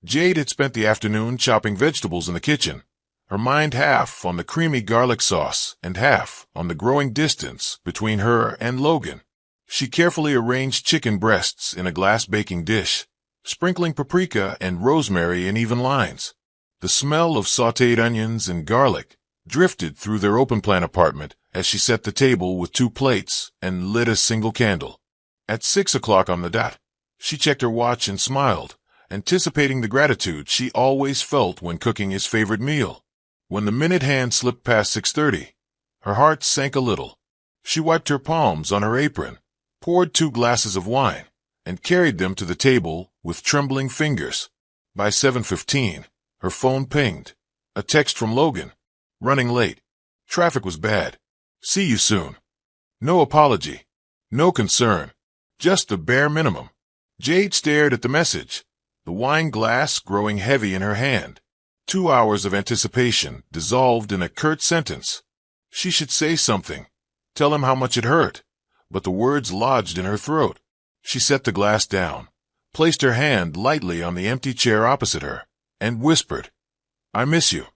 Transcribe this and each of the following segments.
Jade had spent the afternoon chopping vegetables in the kitchen, her mind half on the creamy garlic sauce and half on the growing distance between her and Logan. She carefully arranged chicken breasts in a glass baking dish, sprinkling paprika and rosemary in even lines. The smell of sautéed onions and garlic drifted through their open-plan apartment as she set the table with 2 plates and lit a single candle. At 6 o'clock on the dot, she checked her watch and smiled, anticipating the gratitude she always felt when cooking his favorite meal. When the minute hand slipped past 6:30, her heart sank a little. She wiped her palms on her apron, poured 2 glasses of wine, and carried them to the table with trembling fingers. By 7:15, her phone pinged. A text from Logan. Running late. Traffic was bad. See you soon. No apology. No concern. Just the bare minimum. Jade stared at the message, the wine glass growing heavy in her hand. 2 hours of anticipation dissolved in a curt sentence. She should say something, tell him how much it hurt, but the words lodged in her throat. She set the glass down, placed her hand lightly on the empty chair opposite her, and whispered, "I miss you."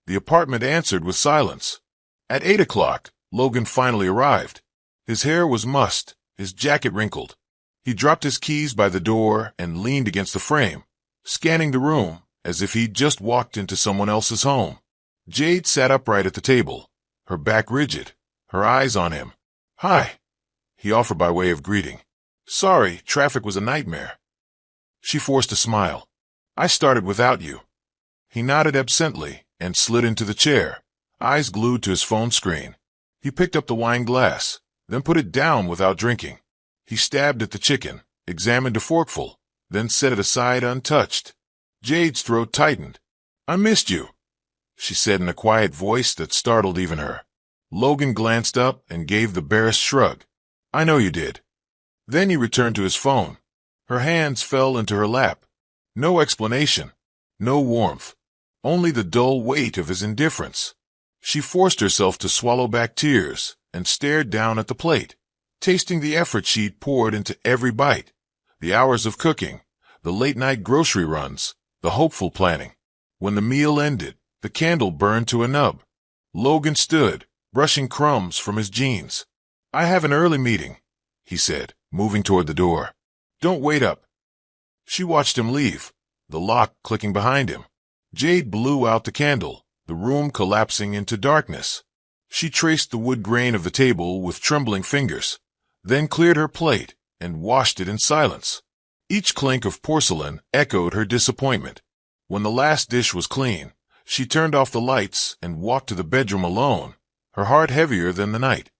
The apartment answered with silence. At 8 o'clock, Logan finally arrived. His hair was mussed, his jacket wrinkled. He dropped his keys by the door and leaned against the frame, scanning the room as if he'd just walked into someone else's home. Jade sat upright at the table, her back rigid, her eyes on him. "Hi," he offered by way of greeting. "Sorry, traffic was a nightmare." She forced a smile. "I started without you." He nodded absently and slid into the chair, eyes glued to his phone screen. He picked up the wine glass, then put it down without drinking. He stabbed at the chicken, examined a forkful, then set it aside untouched. Jade's throat tightened. "I missed you," she said in a quiet voice that startled even her. Logan glanced up and gave the barest shrug. "I know you did." Then he returned to his phone. Her hands fell into her lap. No explanation, no warmth, only the dull weight of his indifference. She forced herself to swallow back tears and stared down at the plate, tasting the effort she'd poured into every bite, the hours of cooking, the late-night grocery runs, the hopeful planning. When the meal ended, the candle burned to a nub. Logan stood, brushing crumbs from his jeans. "I have an early meeting," he said, moving toward the door. "Don't wait up." She watched him leave, the lock clicking behind him. Jade blew out the candle, the room collapsing into darkness. She traced the wood grain of the table with trembling fingers, then cleared her plate and washed it in silence. Each clink of porcelain echoed her disappointment. When the last dish was clean, she turned off the lights and walked to the bedroom alone, her heart heavier than the night.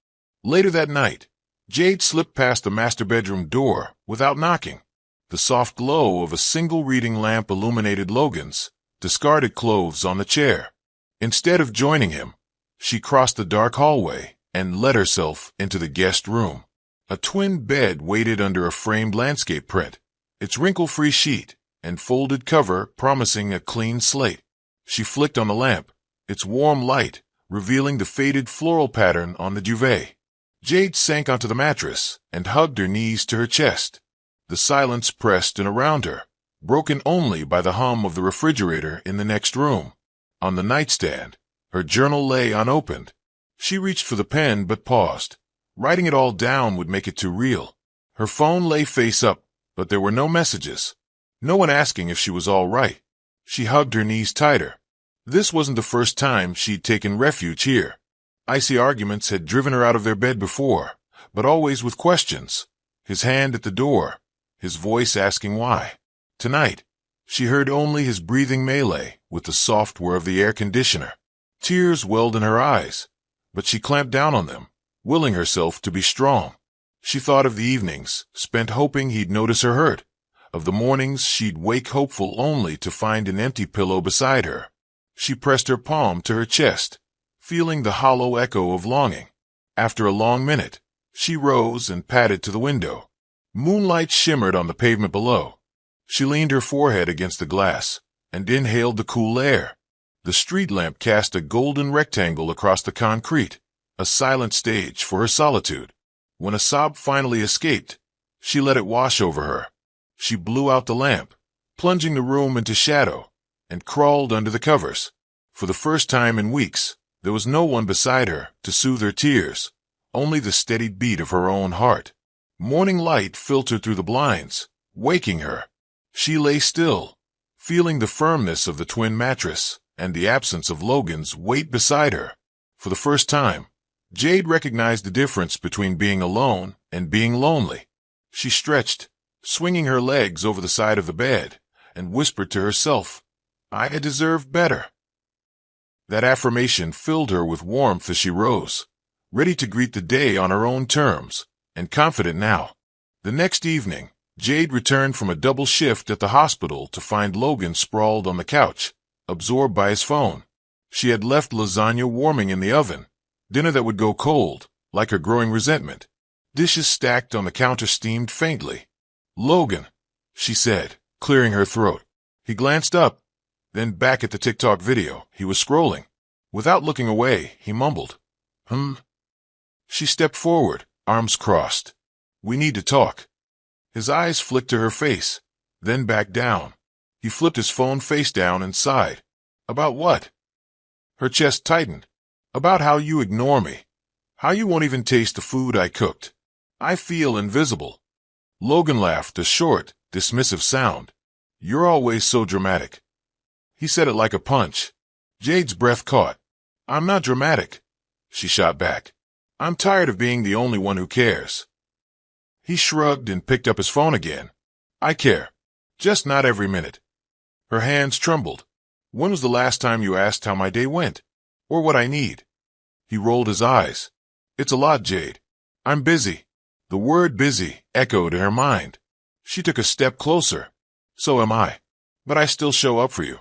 Later that night, Jade slipped past the master bedroom door without knocking. The soft glow of a single reading lamp illuminated Logan's discarded clothes on the chair. Instead of joining him, she crossed the dark hallway and let herself into the guest room. A twin bed waited under a framed landscape print, its wrinkle-free sheet and folded cover promising a clean slate. She flicked on the lamp, its warm light revealing the faded floral pattern on the duvet. Jade sank onto the mattress and hugged her knees to her chest. The silence pressed in around her, broken only by the hum of the refrigerator in the next room. On the nightstand, her journal lay unopened. She reached for the pen but paused. Writing it all down would make it too real. Her phone lay face up, but there were no messages. No one asking if she was all right. She hugged her knees tighter. This wasn't the first time she'd taken refuge here. Icy arguments had driven her out of their bed before, but always with questions. His hand at the door, his voice asking why. Tonight, she heard only his breathing melee with the soft whir of the air conditioner. Tears welled in her eyes, but she clamped down on them, willing herself to be strong. She thought of the evenings spent hoping he'd notice her hurt, of the mornings she'd wake hopeful only to find an empty pillow beside her. She pressed her palm to her chest, feeling the hollow echo of longing. After a long minute, she rose and padded to the window. Moonlight shimmered on the pavement below. She leaned her forehead against the glass and inhaled the cool air. The street lamp cast a golden rectangle across the concrete, a silent stage for her solitude. When a sob finally escaped, she let it wash over her. She blew out the lamp, plunging the room into shadow, and crawled under the covers. For the first time in weeks, there was no one beside her to soothe her tears, only the steady beat of her own heart. Morning light filtered through the blinds, waking her. She lay still, feeling the firmness of the twin mattress and the absence of Logan's weight beside her. For the first time, Jade recognized the difference between being alone and being lonely. She stretched, swinging her legs over the side of the bed, and whispered to herself, "I deserve better." That affirmation filled her with warmth as she rose, ready to greet the day on her own terms, and confident now. The next evening, Jade returned from a double shift at the hospital to find Logan sprawled on the couch, absorbed by his phone. She had left lasagna warming in the oven, dinner that would go cold, like her growing resentment. Dishes stacked on the counter steamed faintly. "Logan," she said, clearing her throat. He glanced up, then back at the TikTok video he was scrolling. Without looking away, he mumbled, She stepped forward, arms crossed. "We need to talk." His eyes flicked to her face, then back down. He flipped his phone face down and sighed. "About what?" Her chest tightened. "About how you ignore me. How you won't even taste the food I cooked. I feel invisible." Logan laughed, a short, dismissive sound. "You're always so dramatic." He said it like a punch. Jade's breath caught. "I'm not dramatic," she shot back. "I'm tired of being the only one who cares." He shrugged and picked up his phone again. "I care. Just not every minute." Her hands trembled. "When was the last time you asked how my day went? Or what I need?" He rolled his eyes. "It's a lot, Jade. I'm busy." The word busy echoed in her mind. She took a step closer. "So am I. But I still show up for you."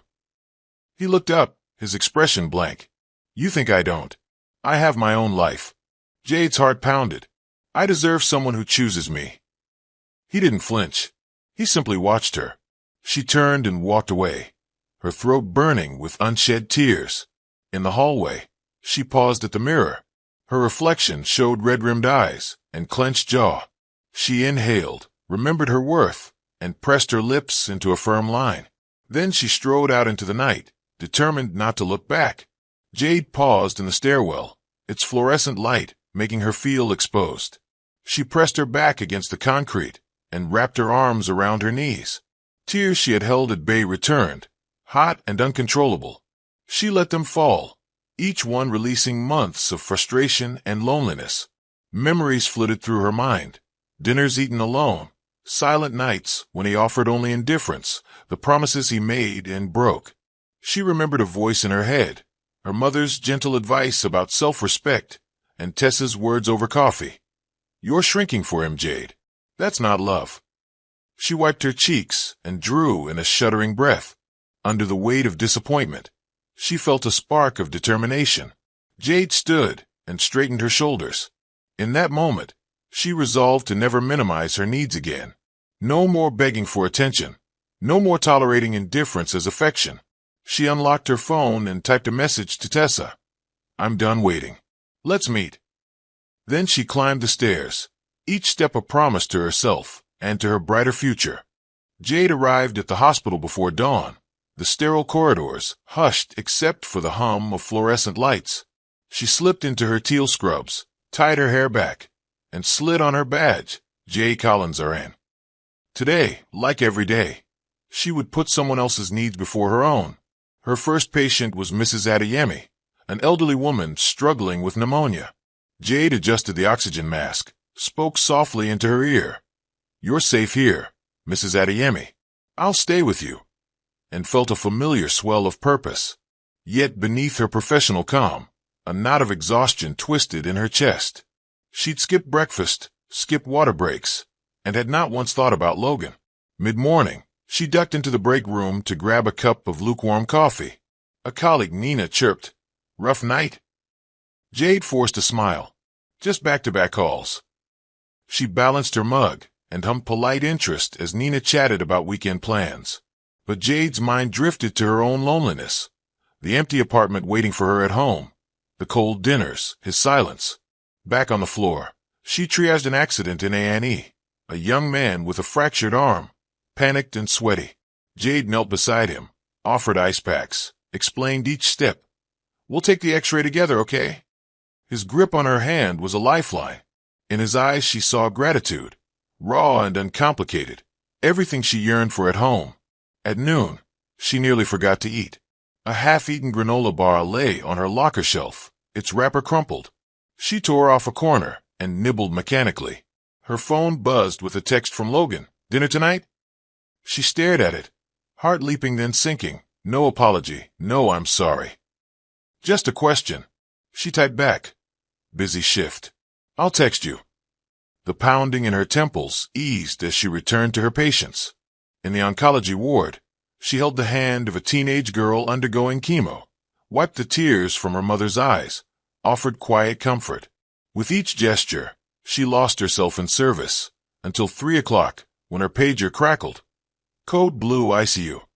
He looked up, his expression blank. "You think I don't? I have my own life." Jade's heart pounded. "I deserve someone who chooses me." He didn't flinch. He simply watched her. She turned and walked away, her throat burning with unshed tears. In the hallway, she paused at the mirror. Her reflection showed red-rimmed eyes and clenched jaw. She inhaled, remembered her worth, and pressed her lips into a firm line. Then she strode out into the night, determined not to look back. Jade paused in the stairwell, its fluorescent light making her feel exposed. She pressed her back against the concrete and wrapped her arms around her knees. Tears she had held at bay returned, hot and uncontrollable. She let them fall, each one releasing months of frustration and loneliness. Memories flitted through her mind, dinners eaten alone, silent nights when he offered only indifference, the promises he made and broke. She remembered a voice in her head, her mother's gentle advice about self-respect, and Tessa's words over coffee. "You're shrinking for him, Jade. That's not love." She wiped her cheeks and drew in a shuddering breath. Under the weight of disappointment, she felt a spark of determination. Jade stood and straightened her shoulders. In that moment, she resolved to never minimize her needs again. No more begging for attention. No more tolerating indifference as affection. She unlocked her phone and typed a message to Tessa. "I'm done waiting. Let's meet." Then she climbed the stairs, each step a promise to herself and to her brighter future. Jade arrived at the hospital before dawn, the sterile corridors hushed except for the hum of fluorescent lights. She slipped into her teal scrubs, tied her hair back, and slid on her badge, J. Collins RN. Today, like every day, she would put someone else's needs before her own. Her first patient was Mrs. Adeyemi, an elderly woman struggling with pneumonia. Jade adjusted the oxygen mask, spoke softly into her ear. "You're safe here, Mrs. Adeyemi. I'll stay with you," and felt a familiar swell of purpose. Yet beneath her professional calm, a knot of exhaustion twisted in her chest. She'd skipped breakfast, skipped water breaks, and had not once thought about Logan. Mid-morning, she ducked into the break room to grab a cup of lukewarm coffee. A colleague, Nina, chirped, "Rough night?" Jade forced a smile. "Just back-to-back calls." She balanced her mug and hummed polite interest as Nina chatted about weekend plans. But Jade's mind drifted to her own loneliness, the empty apartment waiting for her at home, the cold dinners, his silence. Back on the floor, she triaged an accident in A&E, a young man with a fractured arm, panicked and sweaty. Jade knelt beside him, offered ice packs, explained each step. "We'll take the x-ray together, okay?" His grip on her hand was a lifeline. In his eyes she saw gratitude, raw and uncomplicated, everything she yearned for at home. At noon, she nearly forgot to eat. A half-eaten granola bar lay on her locker shelf, its wrapper crumpled. She tore off a corner and nibbled mechanically. Her phone buzzed with a text from Logan. "Dinner tonight?" She stared at it, heart leaping then sinking. No apology, no I'm sorry. "Just a question." She typed back. "Busy shift. I'll text you." The pounding in her temples eased as she returned to her patients. In the oncology ward, she held the hand of a teenage girl undergoing chemo, wiped the tears from her mother's eyes, offered quiet comfort. With each gesture, she lost herself in service, until 3 o'clock, when her pager crackled. Code blue ICU.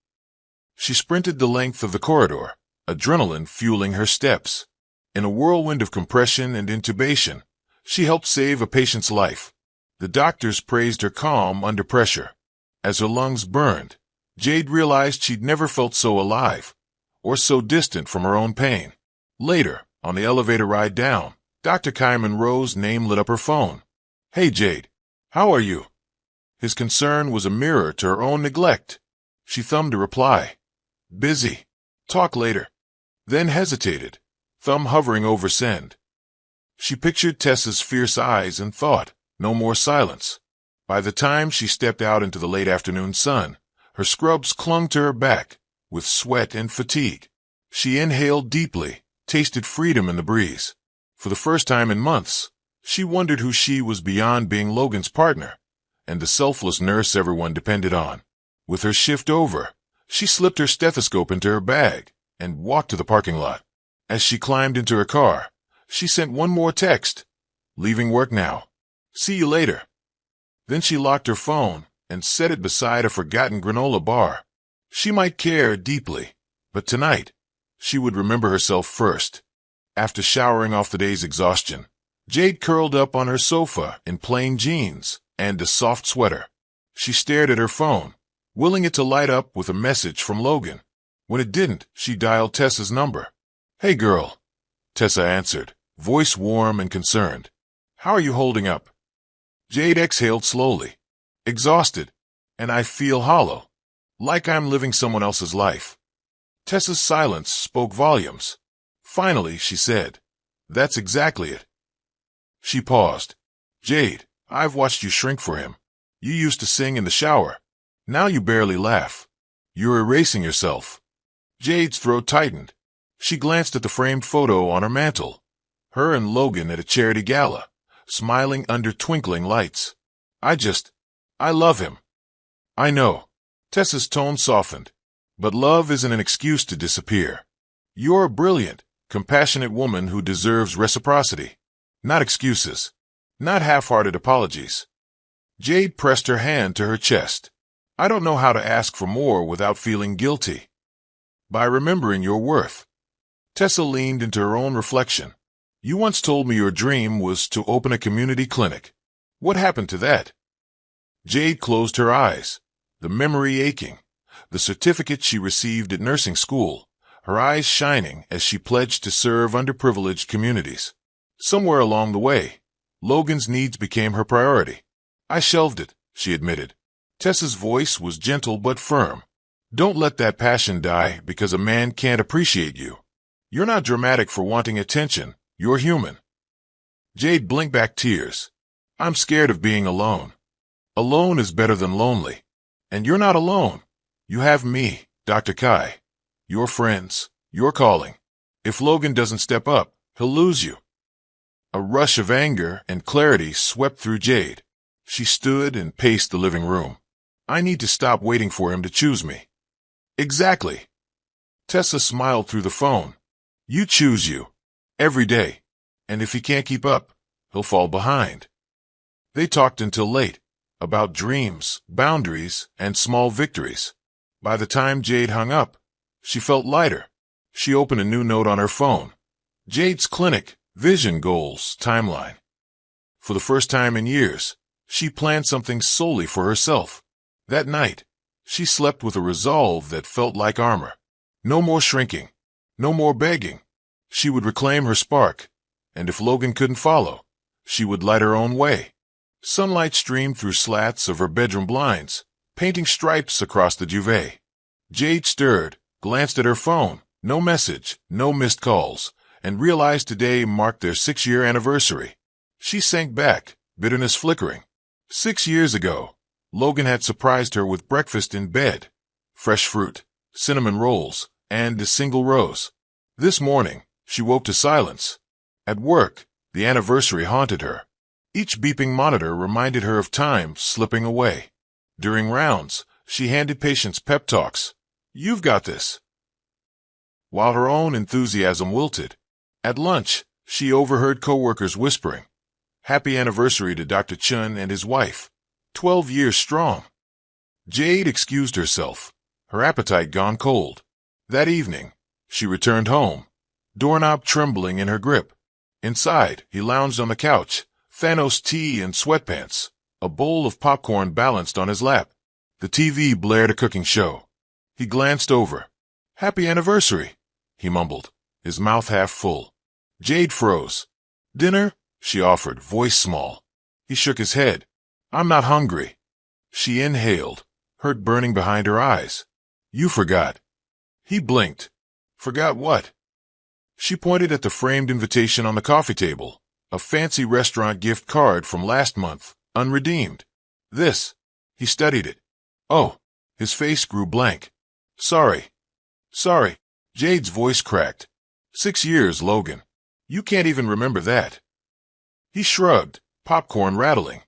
She sprinted the length of the corridor, adrenaline fueling her steps. In a whirlwind of compression and intubation, she helped save a patient's life. The doctors praised her calm under pressure. As her lungs burned, Jade realized she'd never felt so alive, or so distant from her own pain. Later, on the elevator ride down, Dr. Kai Monroe's name lit up her phone. "Hey, Jade. How are you?" His concern was a mirror to her own neglect. She thumbed a reply. "Busy. Talk later." Then hesitated, thumb hovering over send. She pictured Tessa's fierce eyes and thought, no more silence. By the time she stepped out into the late afternoon sun, her scrubs clung to her back, with sweat and fatigue. She inhaled deeply, tasted freedom in the breeze. For the first time in months, she wondered who she was beyond being Logan's partner, and the selfless nurse everyone depended on. With her shift over, she slipped her stethoscope into her bag and walked to the parking lot. As she climbed into her car, she sent one more text. "Leaving work now. See you later." Then she locked her phone and set it beside a forgotten granola bar. She might care deeply, but tonight, she would remember herself first. After showering off the day's exhaustion, Jade curled up on her sofa in plain jeans and a soft sweater. She stared at her phone, willing it to light up with a message from Logan. When it didn't, she dialed Tessa's number. "Hey, girl," Tessa answered, voice warm and concerned. "How are you holding up?" Jade exhaled slowly. "Exhausted, and I feel hollow, like I'm living someone else's life." Tessa's silence spoke volumes. Finally, she said, "That's exactly it." She paused. "Jade, I've watched you shrink for him. You used to sing in the shower. Now you barely laugh. You're erasing yourself." Jade's throat tightened. She glanced at the framed photo on her mantel. Her and Logan at a charity gala, smiling under twinkling lights. I love him." "I know." Tessa's tone softened. "But love isn't an excuse to disappear. You're a brilliant, compassionate woman who deserves reciprocity. Not excuses. Not half-hearted apologies." Jade pressed her hand to her chest. "I don't know how to ask for more without feeling guilty." "By remembering your worth." Tessa leaned into her own reflection. "You once told me your dream was to open a community clinic. What happened to that?" Jade closed her eyes, the memory aching, the certificate she received at nursing school, her eyes shining as she pledged to serve underprivileged communities. Somewhere along the way, Logan's needs became her priority. "I shelved it," she admitted. Tessa's voice was gentle but firm. "Don't let that passion die because a man can't appreciate you. You're not dramatic for wanting attention. You're human." Jade blinked back tears. "I'm scared of being alone." "Alone is better than lonely. And you're not alone. You have me, Dr. Kai. Your friends, your calling. If Logan doesn't step up, he'll lose you." A rush of anger and clarity swept through Jade. She stood and paced the living room. "I need to stop waiting for him to choose me." "Exactly." Tessa smiled through the phone. "You choose you. Every day. And if he can't keep up, he'll fall behind." They talked until late, about dreams, boundaries, and small victories. By the time Jade hung up, she felt lighter. She opened a new note on her phone. Jade's clinic, vision goals, timeline. For the first time in years, she planned something solely for herself. That night, She slept with a resolve that felt like armor. No more shrinking. No more begging. She would reclaim her spark, and if Logan couldn't follow, she would light her own way. Sunlight streamed through slats of her bedroom blinds, painting stripes across the duvet. Jade stirred, glanced at her phone. No message, no missed calls, and realized today marked their 6-year anniversary. She sank back, bitterness flickering. 6 years ago, Logan had surprised her with breakfast in bed. Fresh fruit, cinnamon rolls, and a single rose. This morning, she woke to silence. At work, the anniversary haunted her. Each beeping monitor reminded her of time slipping away. During rounds, she handed patients pep talks. "You've got this," while her own enthusiasm wilted. At lunch, she overheard coworkers whispering, "Happy anniversary to Dr. Chun and his wife. 12 years strong." Jade excused herself, her appetite gone cold. That evening, she returned home, doorknob trembling in her grip. Inside, he lounged on the couch, Thanos tea and sweatpants, a bowl of popcorn balanced on his lap. The TV blared a cooking show. He glanced over. "Happy anniversary," he mumbled, his mouth half full. Jade froze. "Dinner?" she offered, voice small. He shook his head. "I'm not hungry." She inhaled, hurt burning behind her eyes. "You forgot." He blinked. "Forgot what?" She pointed at the framed invitation on the coffee table, a fancy restaurant gift card from last month, unredeemed. "This." He studied it. "Oh." His face grew blank. Sorry." Jade's voice cracked. 6 years, Logan. You can't even remember that." He shrugged, popcorn rattling.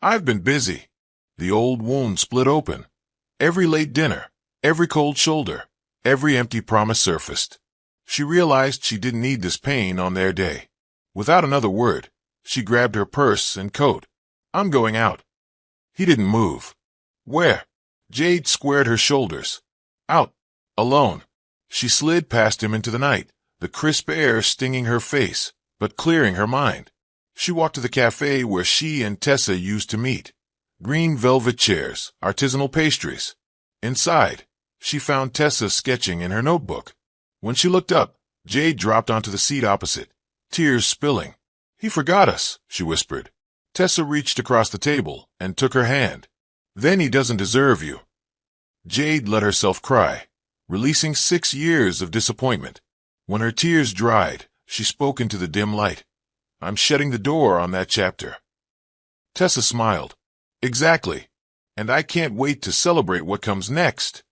"I've been busy." The old wound split open. Every late dinner, every cold shoulder, every empty promise surfaced. She realized she didn't need this pain on their day. Without another word, she grabbed her purse and coat. "I'm going out." He didn't move. "Where?" Jade squared her shoulders. "Out. Alone." She slid past him into the night, the crisp air stinging her face, but clearing her mind. She walked to the cafe where she and Tessa used to meet. Green velvet chairs, artisanal pastries. Inside, she found Tessa sketching in her notebook. When she looked up, Jade dropped onto the seat opposite, tears spilling. "He forgot us," she whispered. Tessa reached across the table and took her hand. "Then he doesn't deserve you." Jade let herself cry, releasing 6 years of disappointment. When her tears dried, she spoke into the dim light. "I'm shutting the door on that chapter." Tessa smiled. "Exactly. And I can't wait to celebrate what comes next."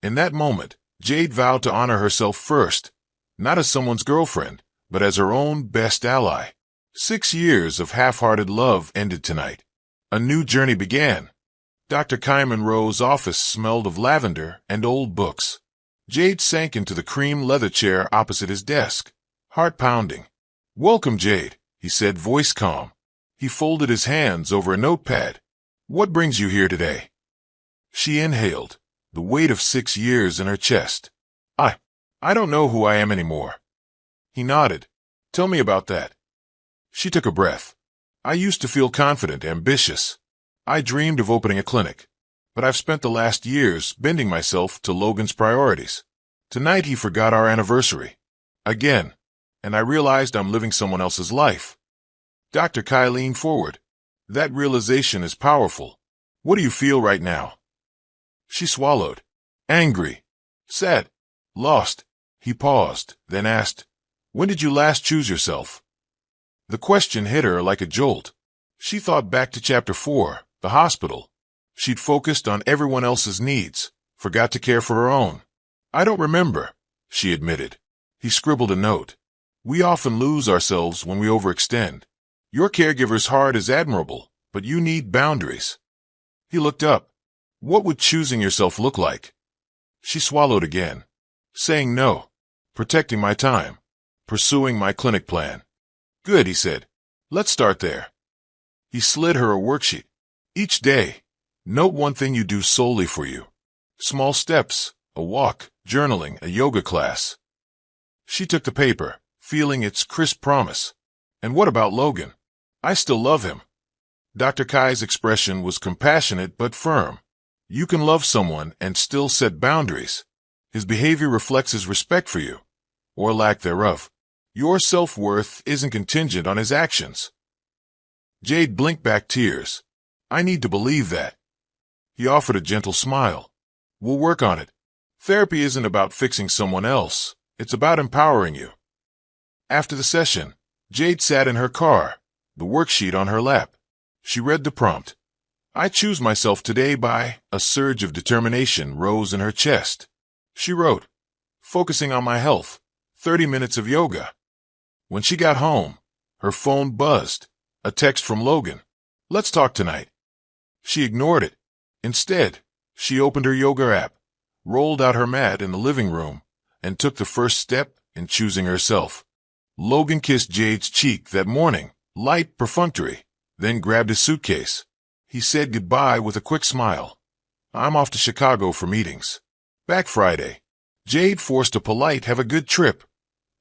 In that moment, Jade vowed to honor herself first, not as someone's girlfriend, but as her own best ally. 6 years of half-hearted love ended tonight. A new journey began. Dr. Kai Monroe's office smelled of lavender and old books. Jade sank into the cream leather chair opposite his desk, heart pounding. "Welcome, Jade," he said, voice calm. He folded his hands over a notepad. "What brings you here today?" She inhaled, the weight of 6 years in her chest. I don't know who I am anymore." He nodded. "Tell me about that." She took a breath. "I used to feel confident, ambitious. I dreamed of opening a clinic. But I've spent the last years bending myself to Logan's priorities. Tonight he forgot our anniversary. Again. And I realized I'm living someone else's life." Dr. Kai leaned forward. "That realization is powerful. What do you feel right now?" She swallowed. "Angry. Sad. Lost." He paused, then asked, "When did you last choose yourself?" The question hit her like a jolt. She thought back to Chapter 4, the hospital. She'd focused on everyone else's needs, forgot to care for her own. "I don't remember," she admitted. He scribbled a note. "We often lose ourselves when we overextend. Your caregiver's heart is admirable, but you need boundaries." He looked up. "What would choosing yourself look like?" She swallowed again. "Saying no. Protecting my time. Pursuing my clinic plan." "Good," he said. "Let's start there." He slid her a worksheet. "Each day, note one thing you do solely for you. Small steps, a walk, journaling, a yoga class." She took the paper, feeling its crisp promise. "And what about Logan? I still love him." Dr. Kai's expression was compassionate but firm. You can love someone and still set boundaries. His behavior reflects his respect for you, or lack thereof. Your self-worth isn't contingent on his actions. Jade blinked back tears. I need to believe that. He offered a gentle smile. We'll work on it. Therapy isn't about fixing someone else. It's about empowering you. After the session, Jade sat in her car, the worksheet on her lap. She read the prompt. I choose myself today by... A surge of determination rose in her chest. She wrote, focusing on my health, 30 minutes of yoga. When she got home, her phone buzzed. A text from Logan. Let's talk tonight. She ignored it. Instead, she opened her yoga app, rolled out her mat in the living room, and took the first step in choosing herself. Logan kissed Jade's cheek that morning, light, perfunctory, then grabbed his suitcase. He said goodbye with a quick smile. I'm off to Chicago for meetings. Back Friday. Jade forced a polite have a good trip,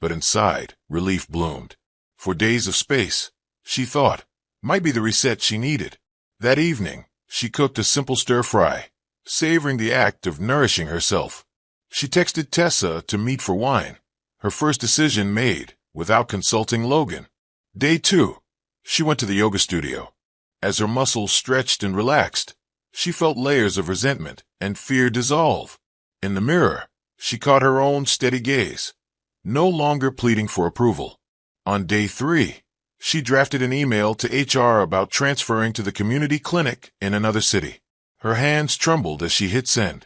but inside, relief bloomed. For days of space, she thought, might be the reset she needed. That evening, she cooked a simple stir-fry, savoring the act of nourishing herself. She texted Tessa to meet for wine, her first decision made without consulting Logan. Day 2, she went to the yoga studio. As her muscles stretched and relaxed, she felt layers of resentment and fear dissolve. In the mirror, she caught her own steady gaze, no longer pleading for approval. On day 3, she drafted an email to HR about transferring to the community clinic in another city. Her hands trembled as she hit send,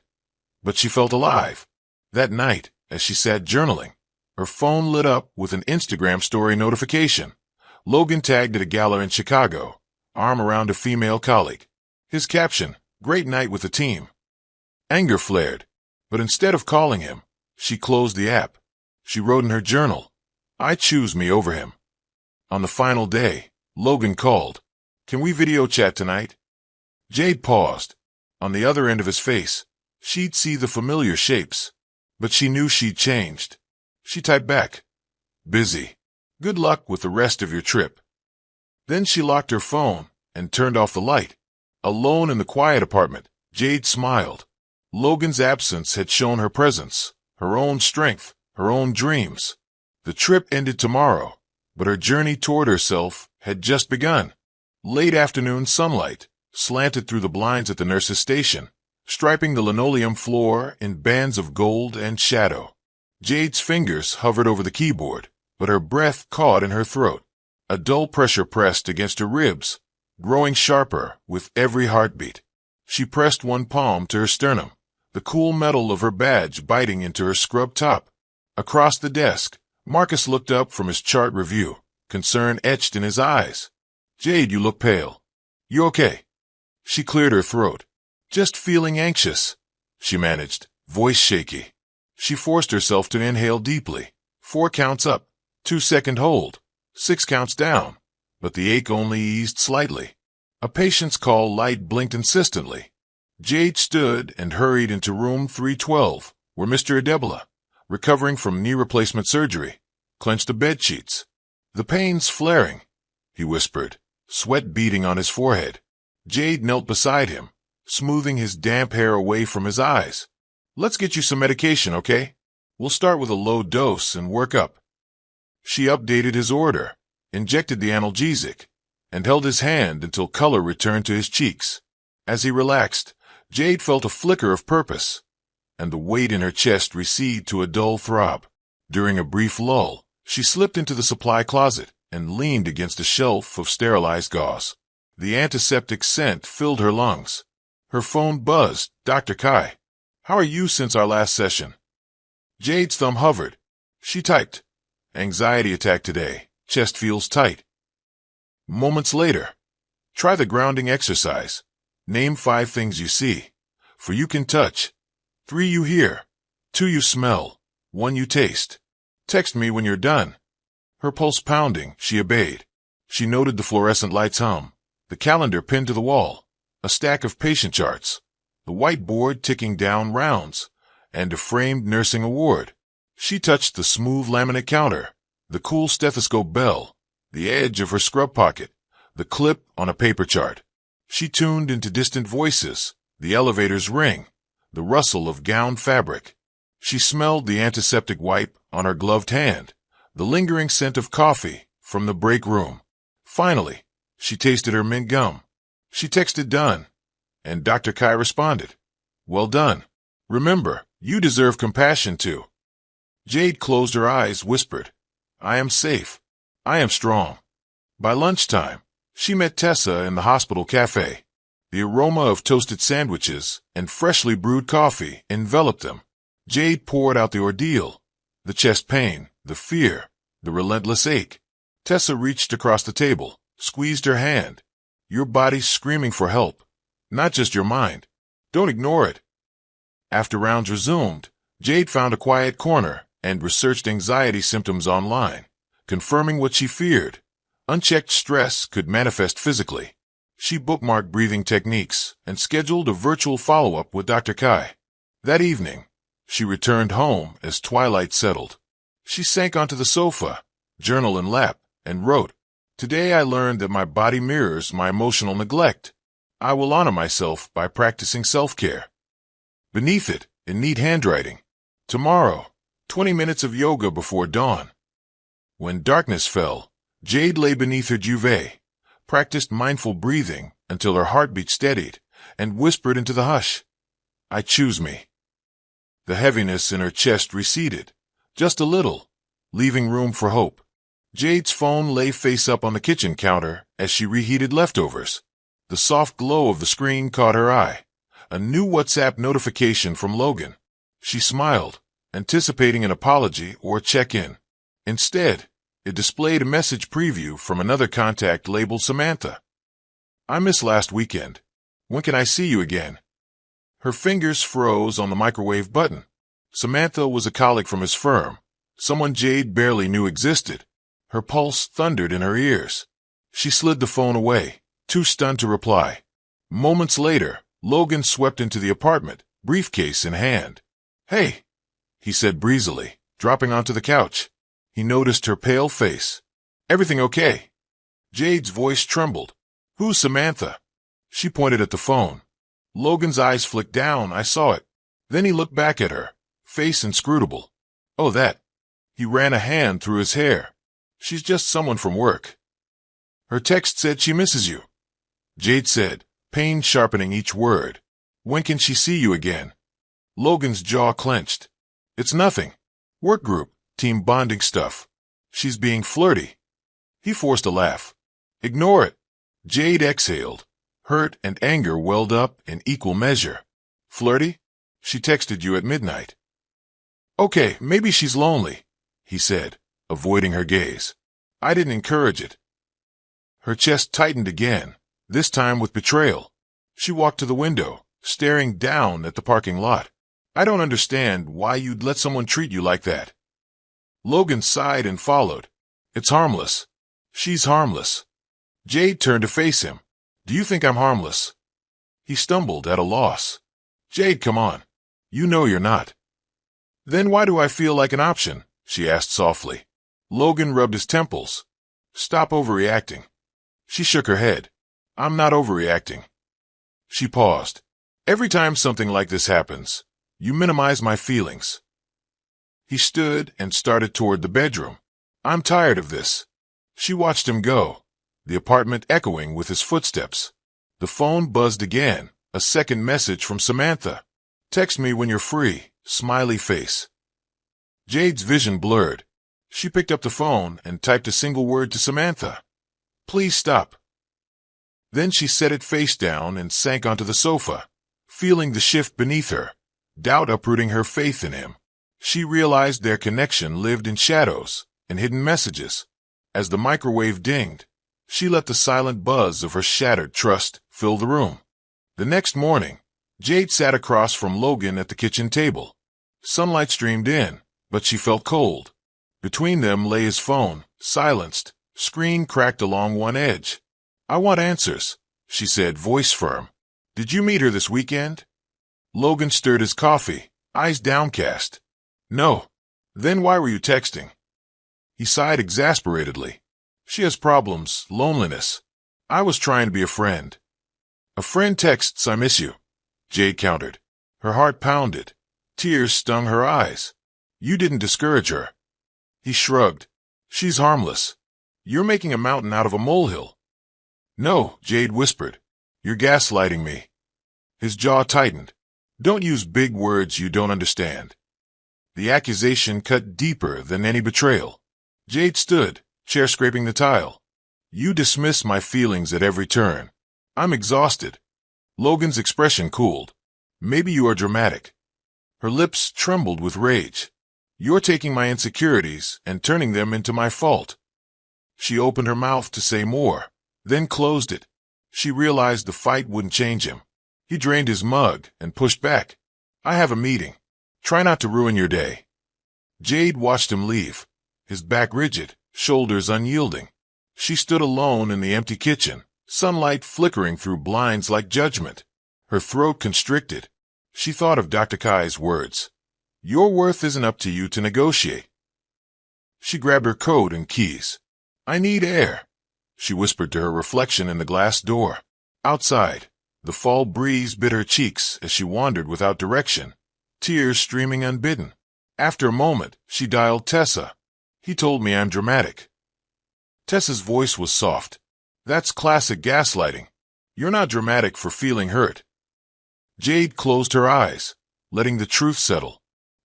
but she felt alive. That night, as she sat journaling, her phone lit up with an Instagram story notification. Logan tagged at a gala in Chicago, arm around a female colleague. His caption, great night with the team. Anger flared, but instead of calling him, she closed the app. She wrote in her journal, I choose me over him. On the final day, Logan called. Can we video chat tonight? Jade paused. On the other end of his face, she'd see the familiar shapes, but she knew she'd changed. She typed back, busy. Good luck with the rest of your trip. Then she locked her phone and turned off the light. Alone in the quiet apartment, Jade smiled. Logan's absence had shown her presence, her own strength, her own dreams. The trip ended tomorrow, but her journey toward herself had just begun. Late afternoon sunlight slanted through the blinds at the nurse's station, striping the linoleum floor in bands of gold and shadow. Jade's fingers hovered over the keyboard, but her breath caught in her throat. A dull pressure pressed against her ribs, growing sharper with every heartbeat. She pressed one palm to her sternum, the cool metal of her badge biting into her scrub top. Across the desk, Marcus looked up from his chart review, concern etched in his eyes. Jade, you look pale. You okay? She cleared her throat. Just feeling anxious, she managed, voice shaky. She forced herself to inhale deeply. 4 counts up, 2-second hold, 6 counts down, but the ache only eased slightly. A patient's call light blinked insistently. Jade stood and hurried into room 312, where Mr. Adebola, recovering from knee replacement surgery, clenched the bedsheets. The pain's flaring, he whispered, sweat beading on his forehead. Jade knelt beside him, smoothing his damp hair away from his eyes. Let's get you some medication, okay? We'll start with a low dose and work up. She updated his order, injected the analgesic, and held his hand until color returned to his cheeks. As he relaxed, Jade felt a flicker of purpose, and the weight in her chest recede to a dull throb. During a brief lull, she slipped into the supply closet and leaned against a shelf of sterilized gauze. The antiseptic scent filled her lungs. Her phone buzzed. Dr. Kai, how are you since our last session? Jade's thumb hovered. She typed, anxiety attack today. Chest feels tight. Moments later, try the grounding exercise. Name 5 things you see. 4 you can touch. 3 you hear. 2 you smell. 1 you taste. Text me when you're done. Her pulse pounding, she obeyed. She noted the fluorescent lights hum, the calendar pinned to the wall, a stack of patient charts, the whiteboard ticking down rounds, and a framed nursing award. She touched the smooth laminate counter, the cool stethoscope bell, the edge of her scrub pocket, the clip on a paper chart. She tuned into distant voices, the elevator's ring, the rustle of gown fabric. She smelled the antiseptic wipe on her gloved hand, the lingering scent of coffee from the break room. Finally, she tasted her mint gum. She texted done, and Dr. Kai responded, "Well done. Remember, you deserve compassion too." Jade closed her eyes, whispered, "I am safe. I am strong." By lunchtime, she met Tessa in the hospital cafe. The aroma of toasted sandwiches and freshly brewed coffee enveloped them. Jade poured out the ordeal, the chest pain, the fear, the relentless ache. Tessa reached across the table, squeezed her hand. "Your body's screaming for help, not just your mind. Don't ignore it." After rounds resumed, Jade found a quiet corner and researched anxiety symptoms online, confirming what she feared. Unchecked stress could manifest physically. She bookmarked breathing techniques and scheduled a virtual follow-up with Dr. Kai. That evening, she returned home as twilight settled. She sank onto the sofa, journal in lap, and wrote, "Today I learned that my body mirrors my emotional neglect. I will honor myself by practicing self-care." Beneath it, in neat handwriting, "Tomorrow, 20 minutes of yoga before dawn." When darkness fell, Jade lay beneath her duvet, practiced mindful breathing until her heartbeat steadied, and whispered into the hush, "I choose me." The heaviness in her chest receded, just a little, leaving room for hope. Jade's phone lay face up on the kitchen counter as she reheated leftovers. The soft glow of the screen caught her eye. A new WhatsApp notification from Logan. She smiled, anticipating an apology or a check-in. Instead, it displayed a message preview from another contact labeled Samantha. "I missed last weekend. When can I see you again?" Her fingers froze on the microwave button. Samantha was a colleague from his firm, someone Jade barely knew existed. Her pulse thundered in her ears. She slid the phone away, too stunned to reply. Moments later, Logan swept into the apartment, briefcase in hand. "Hey," he said breezily, dropping onto the couch. He noticed her pale face. "Everything okay?" Jade's voice trembled. "Who's Samantha?" She pointed at the phone. Logan's eyes flicked down. "I saw it." Then he looked back at her, face inscrutable. "Oh, that." He ran a hand through his hair. "She's just someone from work." "Her text said she misses you," Jade said, pain sharpening each word. "When can she see you again?" Logan's jaw clenched. "It's nothing. Work group. Team bonding stuff. She's being flirty." He forced a laugh. "Ignore it." Jade exhaled. Hurt and anger welled up in equal measure. "Flirty? She texted you at midnight." "Okay, maybe she's lonely," he said, avoiding her gaze. "I didn't encourage it." Her chest tightened again, this time with betrayal. She walked to the window, staring down at the parking lot. "I don't understand why you'd let someone treat you like that." Logan sighed and followed. "It's harmless. She's harmless." Jade turned to face him. "Do you think I'm harmless?" He stumbled at a loss. "Jade, come on. You know you're not." "Then why do I feel like an option?" she asked softly. Logan rubbed his temples. "Stop overreacting." She shook her head. "I'm not overreacting." She paused. "Every time something like this happens, you minimize my feelings." He stood and started toward the bedroom. "I'm tired of this." She watched him go, the apartment echoing with his footsteps. The phone buzzed again, a second message from Samantha. "Text me when you're free, smiley face." Jade's vision blurred. She picked up the phone and typed a single word to Samantha. "Please stop." Then she set it face down and sank onto the sofa, feeling the shift beneath her, doubt uprooting her faith in him. She realized their connection lived in shadows and hidden messages. As the microwave dinged, she let the silent buzz of her shattered trust fill the room. The next morning, Jade sat across from Logan at the kitchen table. Sunlight streamed in, but she felt cold. Between them lay his phone, silenced, screen cracked along one edge. "I want answers," she said, voice firm. "Did you meet her this weekend?" Logan stirred his coffee, eyes downcast. "No." "Then why were you texting?" He sighed exasperatedly. "She has problems, loneliness. I was trying to be a friend." "A friend texts, 'I miss you.'" Jade countered. Her heart pounded. Tears stung her eyes. You didn't discourage her. He shrugged. She's harmless. You're making a mountain out of a molehill. No, Jade whispered. You're gaslighting me. His jaw tightened. Don't use big words you don't understand. The accusation cut deeper than any betrayal. Jade stood, chair scraping the tile. You dismiss my feelings at every turn. I'm exhausted. Logan's expression cooled. Maybe you are dramatic. Her lips trembled with rage. You're taking my insecurities and turning them into my fault. She opened her mouth to say more, then closed it. She realized the fight wouldn't change him. He drained his mug and pushed back. I have a meeting. Try not to ruin your day. Jade watched him leave, his back rigid, shoulders unyielding. She stood alone in the empty kitchen, sunlight flickering through blinds like judgment. Her throat constricted. She thought of Dr. Kai's words. Your worth isn't up to you to negotiate. She grabbed her coat and keys. I need air, she whispered to her reflection in the glass door. Outside, the fall breeze bit her cheeks as she wandered without direction, tears streaming unbidden. After a moment, she dialed Tessa. He told me I'm dramatic. Tessa's voice was soft. That's classic gaslighting. You're not dramatic for feeling hurt. Jade closed her eyes, letting the truth settle.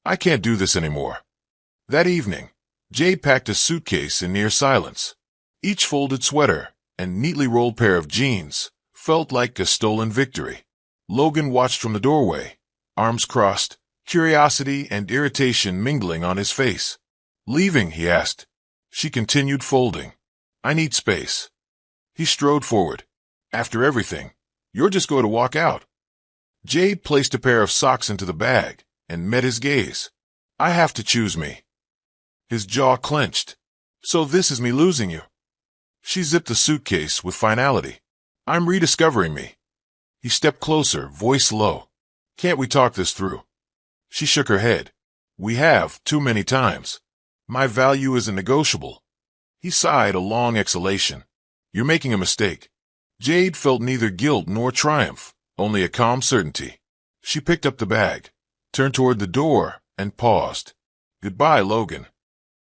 I can't do this anymore. That evening, Jade packed a suitcase in near silence. Each folded sweater and neatly rolled pair of jeans felt like a stolen victory. Logan watched from the doorway, arms crossed, curiosity and irritation mingling on his face. Leaving, he asked. She continued folding. I need space. He strode forward. After everything, you're just going to walk out. Jade placed a pair of socks into the bag and met his gaze. I have to choose me. His jaw clenched. So this is me losing you. She zipped the suitcase with finality. I'm rediscovering me. He stepped closer, voice low. Can't we talk this through? She shook her head. We have, too many times. My value isn't negotiable. He sighed a long exhalation. You're making a mistake. Jade felt neither guilt nor triumph, only a calm certainty. She picked up the bag, turned toward the door, and paused. Goodbye, Logan.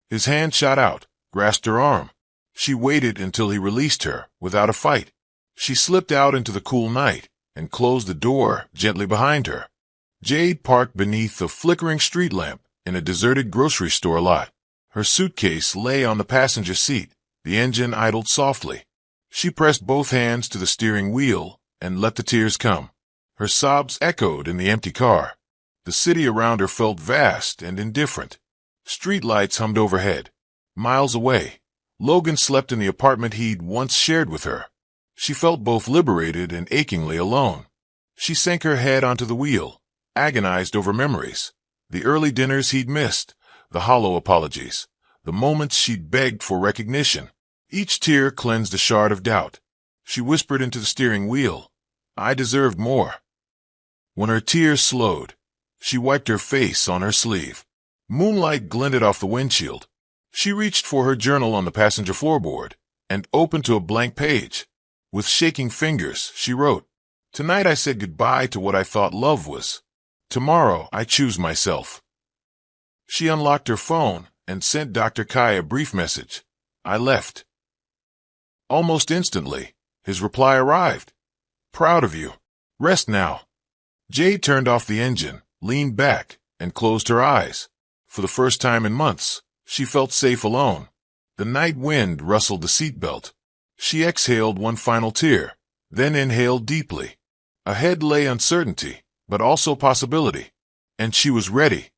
His hand shot out, grasped her arm. She waited until he released her, without a fight. She slipped out into the cool night and closed the door gently behind her. Jade parked beneath a flickering street lamp in a deserted grocery store lot. Her suitcase lay on the passenger seat. The engine idled softly. She pressed both hands to the steering wheel and let the tears come. Her sobs echoed in the empty car. The city around her felt vast and indifferent. Streetlights hummed overhead. Miles away, Logan slept in the apartment he'd once shared with her. She felt both liberated and achingly alone. She sank her head onto the wheel, agonized over memories. The early dinners he'd missed, the hollow apologies, the moments she'd begged for recognition. Each tear cleansed a shard of doubt. She whispered into the steering wheel, I deserved more. When her tears slowed, she wiped her face on her sleeve. Moonlight glinted off the windshield. She reached for her journal on the passenger floorboard and opened to a blank page. With shaking fingers, she wrote, Tonight I said goodbye to what I thought love was. Tomorrow I choose myself. She unlocked her phone and sent Dr. Kai a brief message. I left. Almost instantly, his reply arrived. Proud of you. Rest now. Jade turned off the engine, leaned back, and closed her eyes. For the first time in months, she felt safe alone. The night wind rustled the seatbelt. She exhaled one final tear, then inhaled deeply. Ahead lay uncertainty, but also possibility. And she was ready.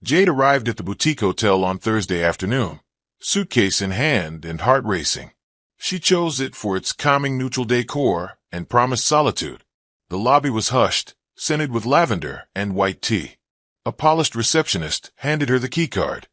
Jade arrived at the boutique hotel on Thursday afternoon, suitcase in hand and heart racing. She chose it for its calming neutral decor and promised solitude. The lobby was hushed, scented with lavender and white tea. A polished receptionist handed her the keycard.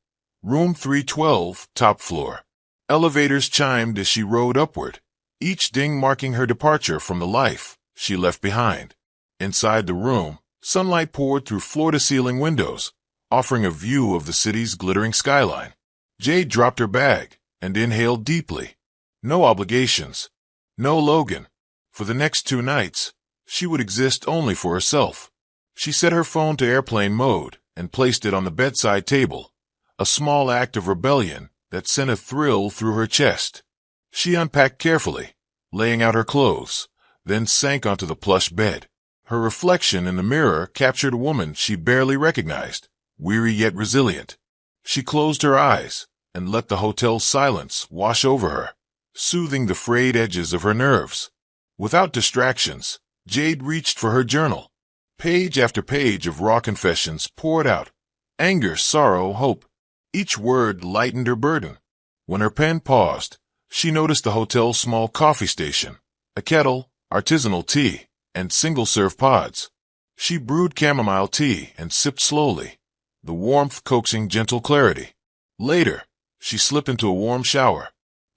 Room 312, top floor. Elevators chimed as she rode upward, each ding marking her departure from the life she left behind. Inside the room, sunlight poured through floor-to-ceiling windows, offering a view of the city's glittering skyline. Jade dropped her bag and inhaled deeply. No obligations. No Logan. For the next 2 nights, She would exist only for herself. She set her phone to airplane mode and placed it on the bedside table, a small act of rebellion that sent a thrill through her chest. She unpacked carefully, laying out her clothes, then sank onto the plush bed. Her reflection in the mirror captured a woman she barely recognized, weary yet resilient. She closed her eyes and let the hotel's silence wash over her, soothing the frayed edges of her nerves. Without distractions, Jade reached for her journal. Page after page of raw confessions poured out. Anger, sorrow, hope. Each word lightened her burden. When her pen paused, she noticed the hotel's small coffee station, a kettle, artisanal tea, and single-serve pods. She brewed chamomile tea and sipped slowly, the warmth coaxing gentle clarity. Later, she slipped into a warm shower.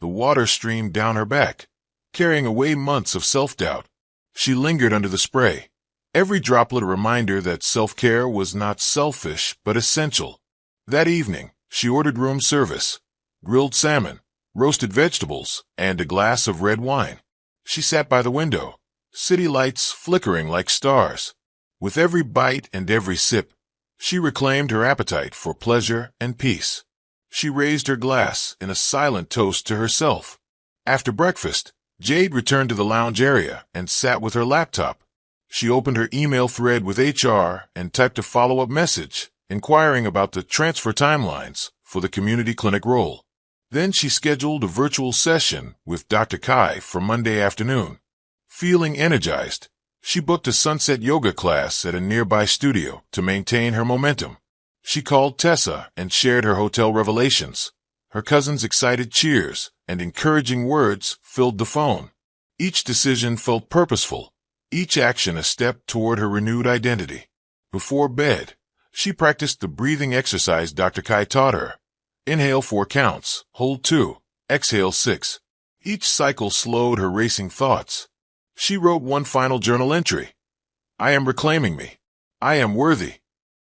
The water streamed down her back, carrying away months of self-doubt. She lingered under the spray, every droplet a reminder that self-care was not selfish but essential. That evening, she ordered room service, grilled salmon, roasted vegetables, and a glass of red wine. She sat by the window, city lights flickering like stars. With every bite and every sip, she reclaimed her appetite for pleasure and peace. She raised her glass in a silent toast to herself. After breakfast, Jade returned to the lounge area and sat with her laptop. She opened her email thread with HR and typed a follow-up message, inquiring about the transfer timelines for the community clinic role. Then she scheduled a virtual session with Dr. Kai for Monday afternoon. Feeling energized, she booked a sunset yoga class at a nearby studio to maintain her momentum. She called Tessa and shared her hotel revelations. Her cousin's excited cheers and encouraging words filled the phone. Each decision felt purposeful, each action a step toward her renewed identity. Before bed, she practiced the breathing exercise Dr. Kai taught her. Inhale 4 counts, hold 2, exhale 6. Each cycle slowed her racing thoughts. She wrote one final journal entry. I am reclaiming me. I am worthy.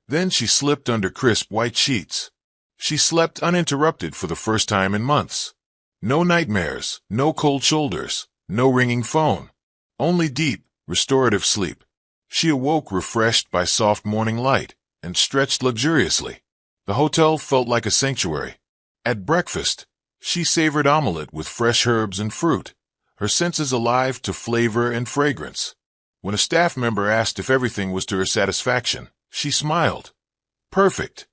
Then she slipped under crisp white sheets. She slept uninterrupted for the first time in months. No nightmares, no cold shoulders, no ringing phone. Only deep, restorative sleep. She awoke refreshed by soft morning light and stretched luxuriously. The hotel felt like a sanctuary. At breakfast, she savored omelette with fresh herbs and fruit, her senses alive to flavor and fragrance. When a staff member asked if everything was to her satisfaction, she smiled. Perfect.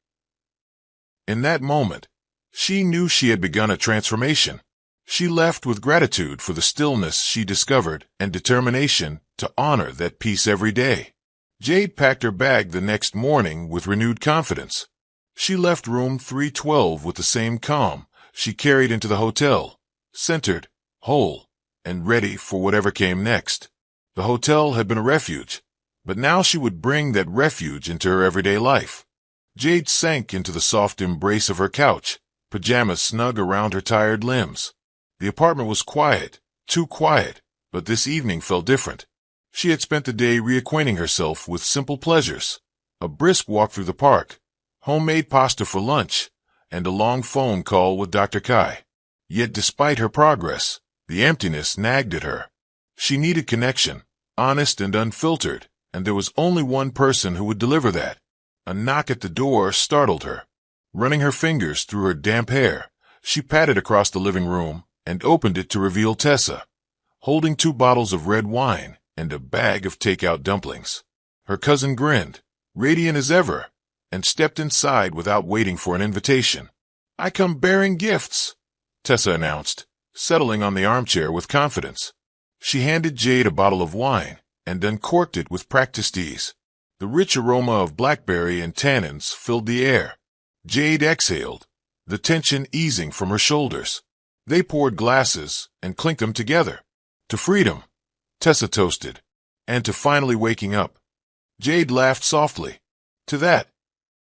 In that moment, she knew she had begun a transformation. She left with gratitude for the stillness she discovered and determination to honor that peace every day. Jade packed her bag the next morning with renewed confidence. She left room 312 with the same calm she carried into the hotel, centered, whole, and ready for whatever came next. The hotel had been a refuge, but now she would bring that refuge into her everyday life. Jade sank into the soft embrace of her couch, pajamas snug around her tired limbs. The apartment was quiet, too quiet, but this evening felt different. She had spent the day reacquainting herself with simple pleasures, a brisk walk through the park, homemade pasta for lunch, and a long phone call with Dr. Kai. Yet despite her progress, the emptiness nagged at her. She needed connection, honest and unfiltered, and there was only one person who would deliver that. A knock at the door startled her. Running her fingers through her damp hair, she patted across the living room and opened it to reveal Tessa, holding 2 bottles of red wine and a bag of takeout dumplings. Her cousin grinned, radiant as ever, and stepped inside without waiting for an invitation. I come bearing gifts, Tessa announced, settling on the armchair with confidence. She handed Jade a bottle of wine and uncorked it with practiced ease. The rich aroma of blackberry and tannins filled the air. Jade exhaled, the tension easing from her shoulders. They poured glasses and clinked them together. To freedom, Tessa toasted, and to finally waking up. Jade laughed softly. To that.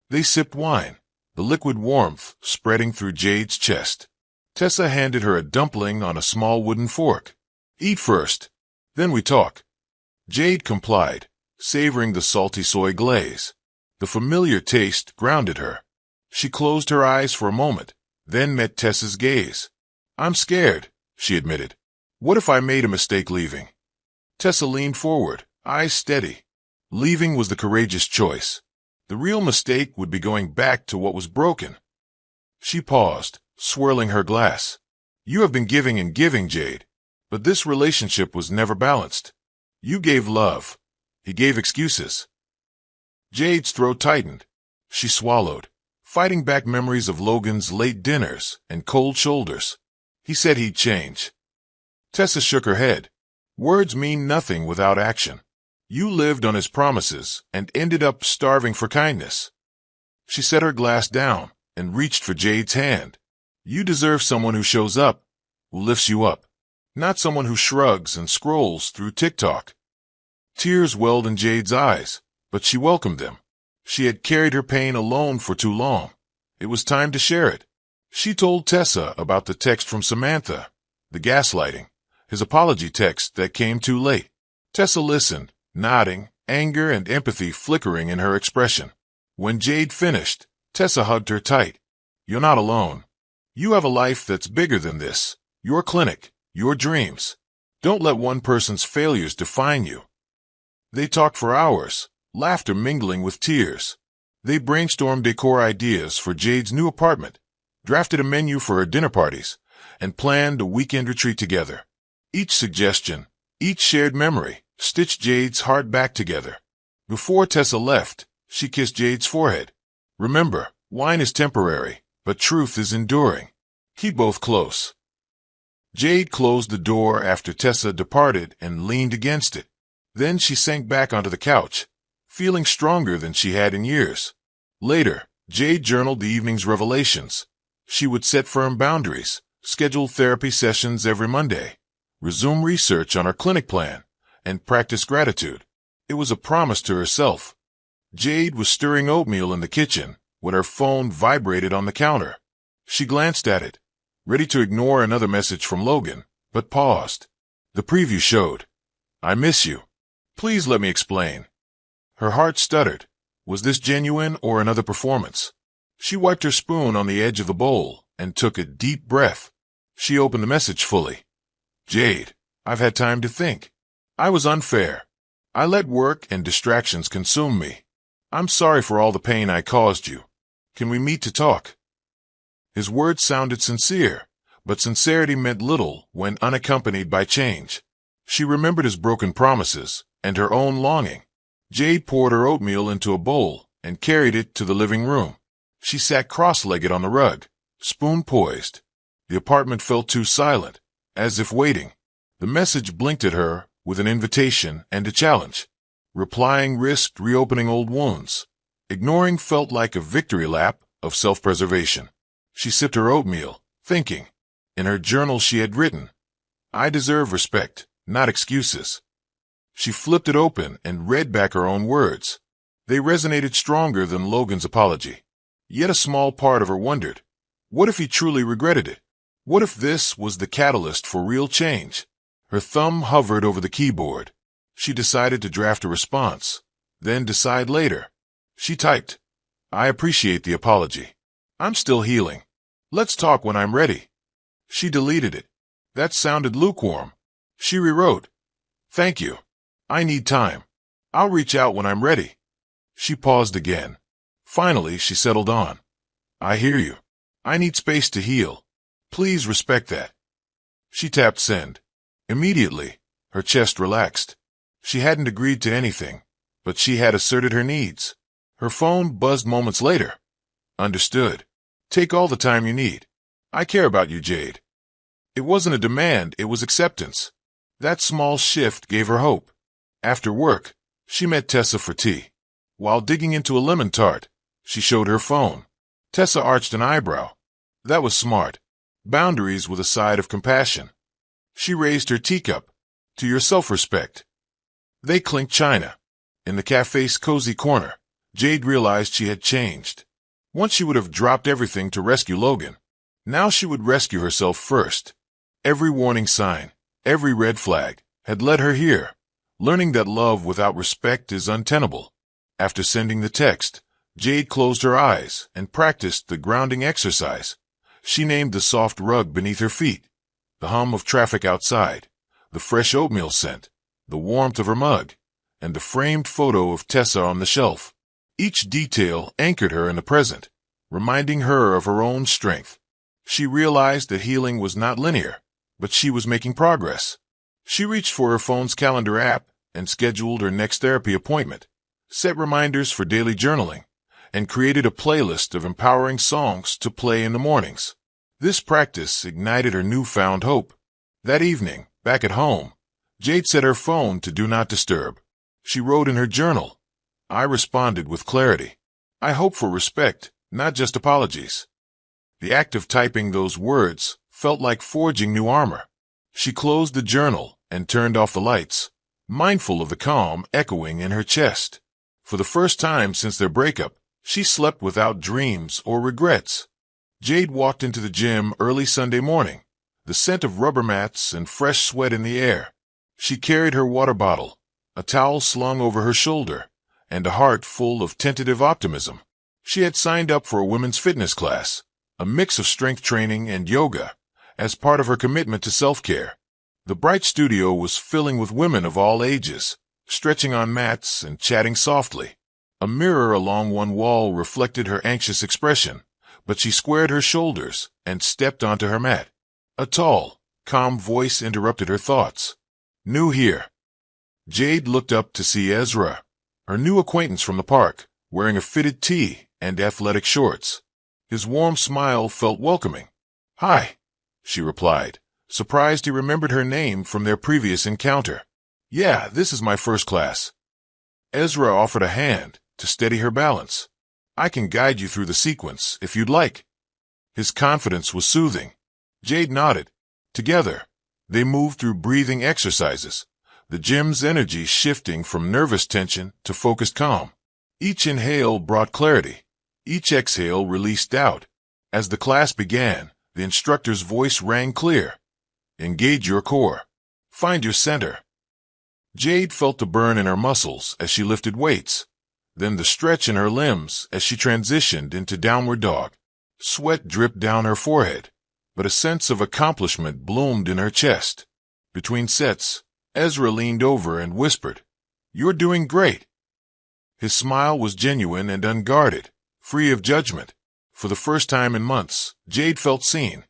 They sipped wine, the liquid warmth spreading through Jade's chest. Tessa handed her a dumpling on a small wooden fork. Eat first, then we talk. Jade complied, savoring the salty soy glaze. The familiar taste grounded her. She closed her eyes for a moment, then met Tessa's gaze. I'm scared, she admitted. What if I made a mistake leaving? Tessa leaned forward, eyes steady. Leaving was the courageous choice. The real mistake would be going back to what was broken. She paused, swirling her glass. You have been giving and giving, Jade. But this relationship was never balanced. You gave love. He gave excuses. Jade's throat tightened. She swallowed, fighting back memories of Logan's late dinners and cold shoulders. He said he'd change. Tessa shook her head. Words mean nothing without action. You lived on his promises and ended up starving for kindness. She set her glass down and reached for Jade's hand. You deserve someone who shows up, who lifts you up, not someone who shrugs and scrolls through TikTok. Tears welled in Jade's eyes, but she welcomed them. She had carried her pain alone for too long. It was time to share it. She told Tessa about the text from Samantha, the gaslighting, his apology text that came too late. Tessa listened, nodding, anger and empathy flickering in her expression. When Jade finished, Tessa hugged her tight. You're not alone. You have a life that's bigger than this. Your clinic, your dreams. Don't let one person's failures define you. They talked for hours, laughter mingling with tears. They brainstormed decor ideas for Jade's new apartment, drafted a menu for her dinner parties, and planned a weekend retreat together. Each suggestion, each shared memory, stitched Jade's heart back together. Before Tessa left, she kissed Jade's forehead. Remember, wine is temporary, but truth is enduring. Keep both close. Jade closed the door after Tessa departed and leaned against it. Then she sank back onto the couch, feeling stronger than she had in years. Later, Jade journaled the evening's revelations. She would set firm boundaries, schedule therapy sessions every Monday, resume research on her clinic plan, and practice gratitude. It was a promise to herself. Jade was stirring oatmeal in the kitchen when her phone vibrated on the counter. She glanced at it, ready to ignore another message from Logan, but paused. The preview showed, I miss you. Please let me explain. Her heart stuttered. Was this genuine or another performance? She wiped her spoon on the edge of the bowl and took a deep breath. She opened the message fully. Jade, I've had time to think. I was unfair. I let work and distractions consume me. I'm sorry for all the pain I caused you. Can we meet to talk? His words sounded sincere, but sincerity meant little when unaccompanied by change. She remembered his broken promises and her own longing. Jade poured her oatmeal into a bowl and carried it to the living room. She sat cross-legged on the rug, spoon poised. The apartment felt too silent, as if waiting. The message blinked at her with an invitation and a challenge. Replying risked reopening old wounds. Ignoring felt like a victory lap of self-preservation. She sipped her oatmeal, thinking. In her journal she had written, I deserve respect, not excuses. She flipped it open and read back her own words. They resonated stronger than Logan's apology. Yet a small part of her wondered, what if he truly regretted it? What if this was the catalyst for real change? Her thumb hovered over the keyboard. She decided to draft a response, then decide later. She typed, I appreciate the apology. I'm still healing. Let's talk when I'm ready. She deleted it. That sounded lukewarm. She rewrote, Thank you. I need time. I'll reach out when I'm ready. She paused again. Finally, she settled on. I hear you. I need space to heal. Please respect that. She tapped send. Immediately, her chest relaxed. She hadn't agreed to anything, but she had asserted her needs. Her phone buzzed moments later. Understood. Take all the time you need. I care about you, Jade. It wasn't a demand, it was acceptance. That small shift gave her hope. After work, she met Tessa for tea. While digging into a lemon tart, she showed her phone. Tessa arched an eyebrow. That was smart. Boundaries with a side of compassion. She raised her teacup. To your self-respect. They clinked china. In the cafe's cozy corner, Jade realized she had changed. Once she would have dropped everything to rescue Logan. Now she would rescue herself first. Every warning sign, every red flag, had led her here. Learning that love without respect is untenable. After sending the text, Jade closed her eyes and practiced the grounding exercise. She named the soft rug beneath her feet, the hum of traffic outside, the fresh oatmeal scent, the warmth of her mug. and the framed photo of Tessa on the shelf. Each detail anchored her in the present, reminding her of her own strength. She realized that healing was not linear, but she was making progress. She reached for her phone's calendar app and scheduled her next therapy appointment, set reminders for daily journaling, and created a playlist of empowering songs to play in the mornings. This practice ignited her newfound hope. That evening, back at home, Jade set her phone to Do Not Disturb. She wrote in her journal, "I responded with clarity. I hope for respect, not just apologies." The act of typing those words felt like forging new armor. She closed the journal and turned off the lights, mindful of the calm echoing in her chest. For the first time since their breakup, she slept without dreams or regrets. Jade walked into the gym early Sunday morning, the scent of rubber mats and fresh sweat in the air. She carried her water bottle, a towel slung over her shoulder, and a heart full of tentative optimism. She had signed up for a women's fitness class, a mix of strength training and yoga, as part of her commitment to self-care. The bright studio was filling with women of all ages, stretching on mats and chatting softly. A mirror along one wall reflected her anxious expression, but she squared her shoulders and stepped onto her mat. A tall, calm voice interrupted her thoughts. "New here." Jade looked up to see Ezra, her new acquaintance from the park, wearing a fitted tee and athletic shorts. His warm smile felt welcoming. "Hi," she replied, surprised he remembered her name from their previous encounter. "Yeah, this is my first class." Ezra offered a hand to steady her balance. "I can guide you through the sequence if you'd like." His confidence was soothing. Jade nodded. Together, they moved through breathing exercises, the gym's energy shifting from nervous tension to focused calm. Each inhale brought clarity. Each exhale released doubt. As the class began, the instructor's voice rang clear. "Engage your core. Find your center." Jade felt the burn in her muscles as she lifted weights, then the stretch in her limbs as she transitioned into downward dog. Sweat dripped down her forehead, but a sense of accomplishment bloomed in her chest. Between sets, Ezra leaned over and whispered, "You're doing great." His smile was genuine and unguarded, free of judgment. For the first time in months, Jade felt seen,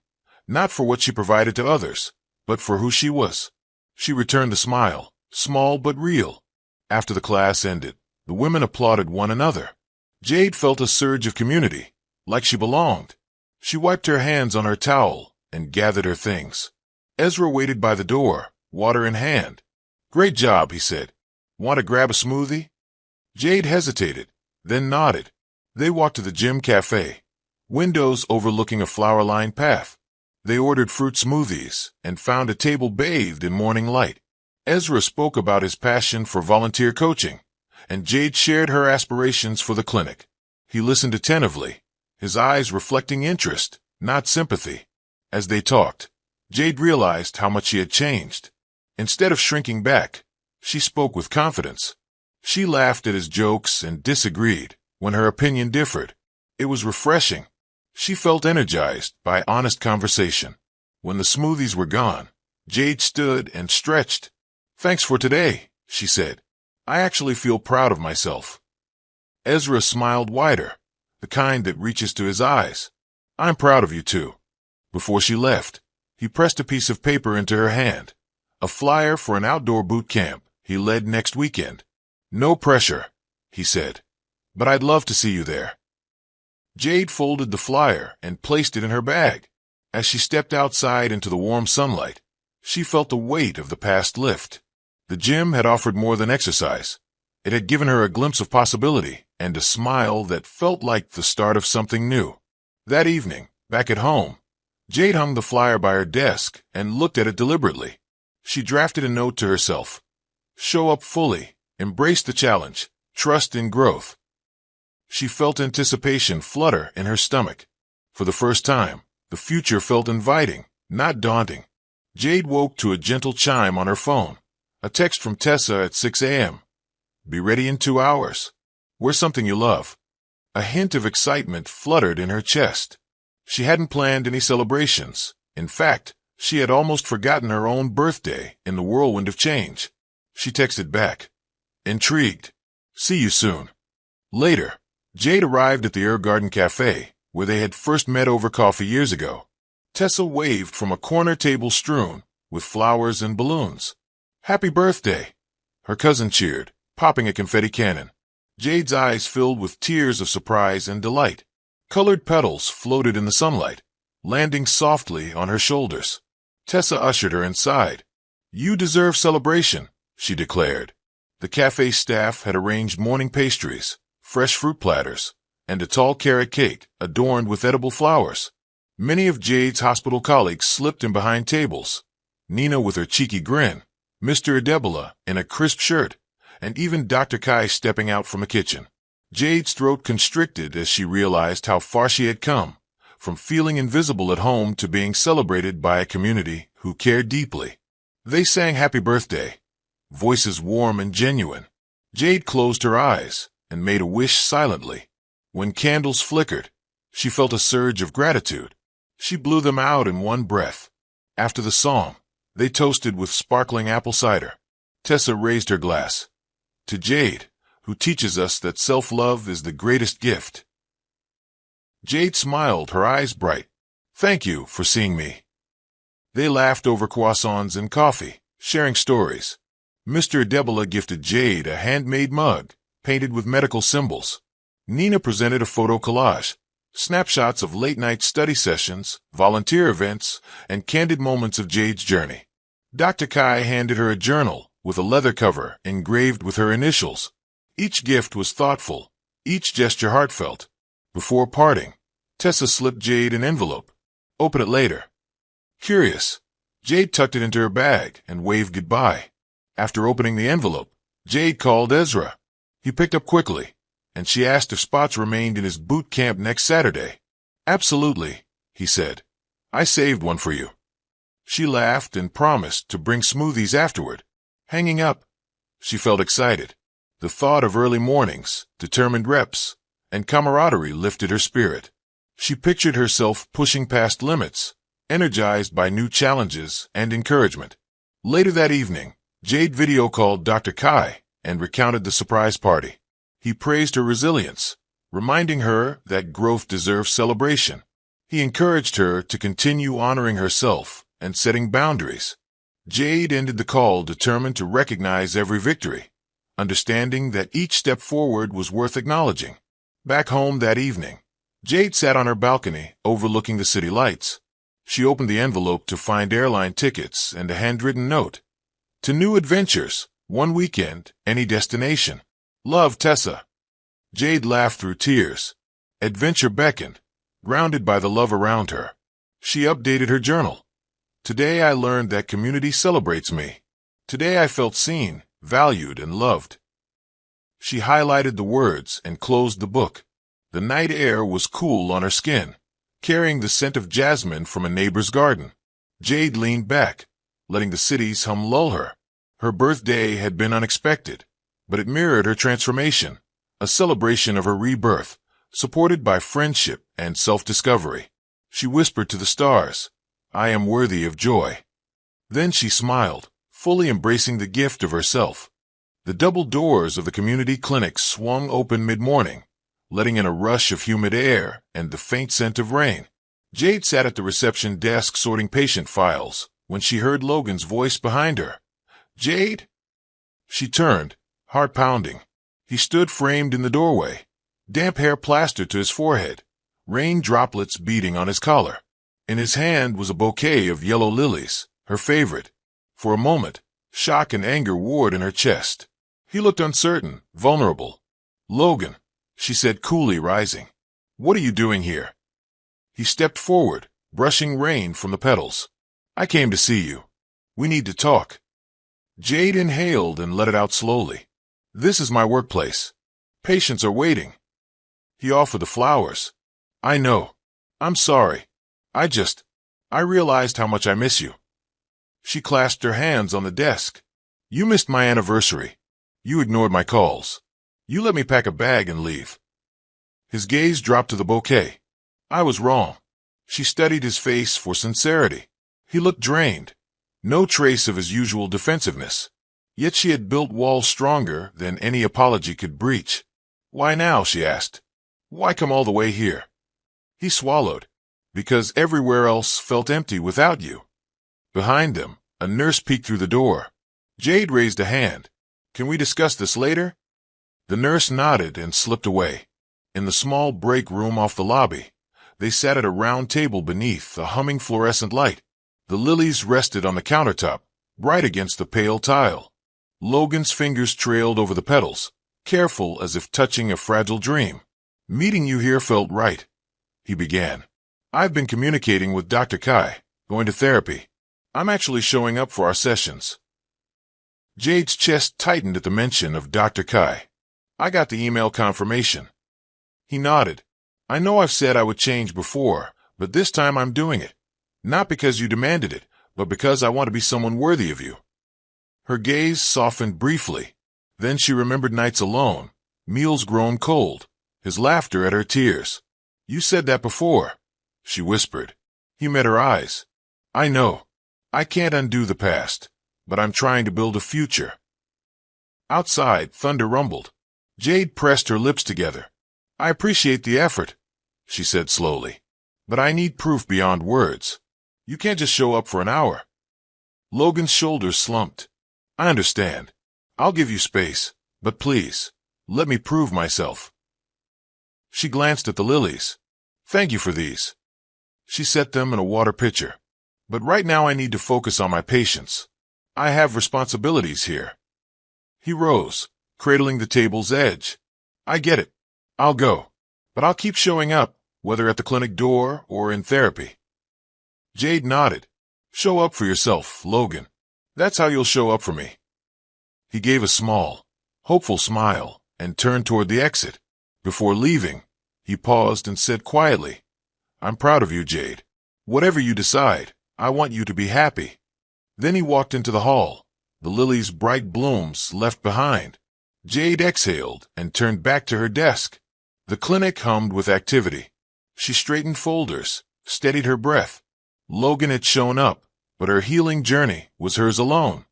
not for what she provided to others, but for who she was. She returned the smile, small but real. After the class ended, the women applauded one another. Jade felt a surge of community, like she belonged. She wiped her hands on her towel and gathered her things. Ezra waited by the door, water in hand. "Great job," he said. "Want to grab a smoothie?" Jade hesitated, then nodded. They walked to the gym cafe, windows overlooking a flower-lined path. They ordered fruit smoothies and found a table bathed in morning light. Ezra spoke about his passion for volunteer coaching, and Jade shared her aspirations for the clinic. He listened attentively, his eyes reflecting interest, not sympathy. As they talked, Jade realized how much she had changed. Instead of shrinking back, she spoke with confidence. She laughed at his jokes and disagreed when her opinion differed. It was refreshing. She felt energized by honest conversation. When the smoothies were gone, Jade stood and stretched. "Thanks for today," she said. "I actually feel proud of myself." Ezra smiled wider, the kind that reaches to his eyes. "I'm proud of you too." Before she left, he pressed a piece of paper into her hand, a flyer for an outdoor boot camp he led next weekend. "No pressure," he said, "but I'd love to see you there." Jade folded the flyer and placed it in her bag. As she stepped outside into the warm sunlight, she felt the weight of the past lift. The gym had offered more than exercise. It had given her a glimpse of possibility and a smile that felt like the start of something new. That evening, back at home, Jade hung the flyer by her desk and looked at it deliberately. She drafted a note to herself. Show up fully, embrace the challenge, trust in growth. She felt anticipation flutter in her stomach. For the first time, the future felt inviting, not daunting. Jade woke to a gentle chime on her phone. A text from Tessa at 6 a.m. "Be ready in 2 hours. Wear something you love." A hint of excitement fluttered in her chest. She hadn't planned any celebrations. In fact, she had almost forgotten her own birthday in the whirlwind of change. She texted back, intrigued. See you soon. Later, Jade arrived at the Garden Cafe, where they had first met over coffee years ago. Tessa waved from a corner table strewn with flowers and balloons. Happy birthday! Her cousin cheered, popping a confetti cannon. Jade's eyes filled with tears of surprise and delight. Colored petals floated in the sunlight, landing softly on her shoulders. Tessa ushered her inside. You deserve celebration, she declared. The cafe staff had arranged morning pastries, fresh fruit platters, and a tall carrot cake adorned with edible flowers. Many of Jade's hospital colleagues slipped in behind tables. Nina with her cheeky grin, Mr. Adebola in a crisp shirt, and even Dr. Kai stepping out from a kitchen. Jade's throat constricted as she realized how far she had come, from feeling invisible at home to being celebrated by a community who cared deeply. They sang happy birthday, voices warm and genuine. Jade closed her eyes and made a wish silently. When candles flickered, she felt a surge of gratitude. She blew them out in one breath. After the song, they toasted with sparkling apple cider. Tessa raised her glass. To Jade, who teaches us that self-love is the greatest gift. Jade smiled, her eyes bright. Thank you for seeing me. They laughed over croissants and coffee, sharing stories. Mr. Adebola gifted Jade a handmade mug, painted with medical symbols. Nina presented a photo collage, snapshots of late-night study sessions, volunteer events, and candid moments of Jade's journey. Dr. Kai handed her a journal with a leather cover engraved with her initials. Each gift was thoughtful, each gesture heartfelt. Before parting, Tessa slipped Jade an envelope. Open it later. Curious, Jade tucked it into her bag and waved goodbye. After opening the envelope, Jade called Ezra. He picked up quickly, and she asked if spots remained in his boot camp next Saturday. Absolutely, he said. I saved one for you. She laughed and promised to bring smoothies afterward. Hanging up, she felt excited. The thought of early mornings, determined reps, and camaraderie lifted her spirit. She pictured herself pushing past limits, energized by new challenges and encouragement. Later that evening, Jade video called Dr. Kai and recounted the surprise party. He praised her resilience, reminding her that growth deserves celebration. He encouraged her to continue honoring herself and setting boundaries. Jade ended the call determined to recognize every victory, understanding that each step forward was worth acknowledging. Back home that evening, Jade sat on her balcony overlooking the city lights. She opened the envelope to find airline tickets and a handwritten note. To new adventures, one weekend, any destination. Love, Tessa. Jade laughed through tears. Adventure beckoned, grounded by the love around her. She updated her journal. Today I learned that community celebrates me. Today I felt seen, valued, and loved. She highlighted the words and closed the book. The night air was cool on her skin, carrying the scent of jasmine from a neighbor's garden. Jade leaned back, letting the city's hum lull her. Her birthday had been unexpected, but it mirrored her transformation, a celebration of her rebirth, supported by friendship and self-discovery. She whispered to the stars, I am worthy of joy. Then she smiled, fully embracing the gift of herself. The double doors of the community clinic swung open mid-morning, letting in a rush of humid air and the faint scent of rain. Jade sat at the reception desk sorting patient files when she heard Logan's voice behind her. Jade? She turned, heart pounding. He stood framed in the doorway, damp hair plastered to his forehead, rain droplets beating on his collar. In his hand was a bouquet of yellow lilies, her favorite. For a moment, shock and anger warred in her chest. He looked uncertain, vulnerable. Logan, she said coolly, rising. What are you doing here? He stepped forward, brushing rain from the petals. I came to see you. We need to talk. Jade inhaled and let it out slowly. This is my workplace. Patients are waiting. He offered the flowers. I know. I'm sorry. I realized how much I miss you. She clasped her hands on the desk. You missed my anniversary. You ignored my calls. You let me pack a bag and leave. His gaze dropped to the bouquet. I was wrong. She studied his face for sincerity. He looked drained. No trace of his usual defensiveness. Yet she had built walls stronger than any apology could breach. "Why now?" she asked. "Why come all the way here?" He swallowed. "Because everywhere else felt empty without you." Behind them, a nurse peeked through the door. Jade raised a hand. "Can we discuss this later?" The nurse nodded and slipped away. In the small break room off the lobby, they sat at a round table beneath a humming fluorescent light. The lilies rested on the countertop, bright against the pale tile. Logan's fingers trailed over the petals, careful as if touching a fragile dream. "Meeting you here felt right," he began. "I've been communicating with Dr. Kai, going to therapy. I'm actually showing up for our sessions." Jade's chest tightened at the mention of Dr. Kai. "I got the email confirmation." He nodded. "I know I've said I would change before, but this time I'm doing it. Not because you demanded it, but because I want to be someone worthy of you." Her gaze softened briefly. Then she remembered nights alone, meals grown cold, his laughter at her tears. "You said that before," she whispered. He met her eyes. "I know. I can't undo the past, but I'm trying to build a future." Outside, thunder rumbled. Jade pressed her lips together. "I appreciate the effort," she said slowly, "but I need proof beyond words. You can't just show up for an hour." Logan's shoulders slumped. "I understand. I'll give you space, but please, let me prove myself." She glanced at the lilies. "Thank you for these." She set them in a water pitcher. "But right now I need to focus on my patients. I have responsibilities here." He rose, cradling the table's edge. "I get it. I'll go. But I'll keep showing up, whether at the clinic door or in therapy." Jade nodded. "Show up for yourself, Logan. That's how you'll show up for me." He gave a small, hopeful smile and turned toward the exit. Before leaving, he paused and said quietly, "I'm proud of you, Jade. Whatever you decide, I want you to be happy." Then he walked into the hall, the lily's bright blooms left behind. Jade exhaled and turned back to her desk. The clinic hummed with activity. She straightened folders, steadied her breath. Logan had shown up, but her healing journey was hers alone.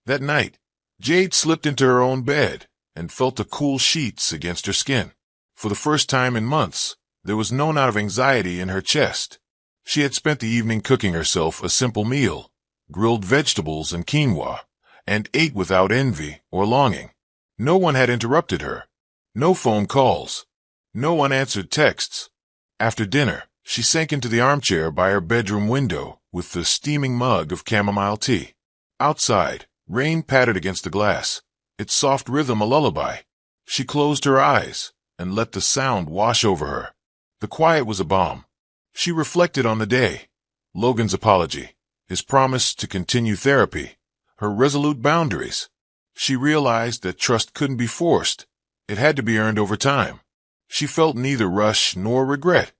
That night, Jade slipped into her own bed and felt the cool sheets against her skin. For the first time in months, there was no knot of anxiety in her chest. She had spent the evening cooking herself a simple meal, grilled vegetables and quinoa, and ate without envy or longing. No one had interrupted her. No phone calls. No unanswered texts. After dinner, she sank into the armchair by her bedroom window with the steaming mug of chamomile tea. Outside, rain pattered against the glass, its soft rhythm a lullaby. She closed her eyes and let the sound wash over her. The quiet was a balm. She reflected on the day, Logan's apology, his promise to continue therapy, her resolute boundaries. She realized that trust couldn't be forced. It had to be earned over time. She felt neither rush nor regret,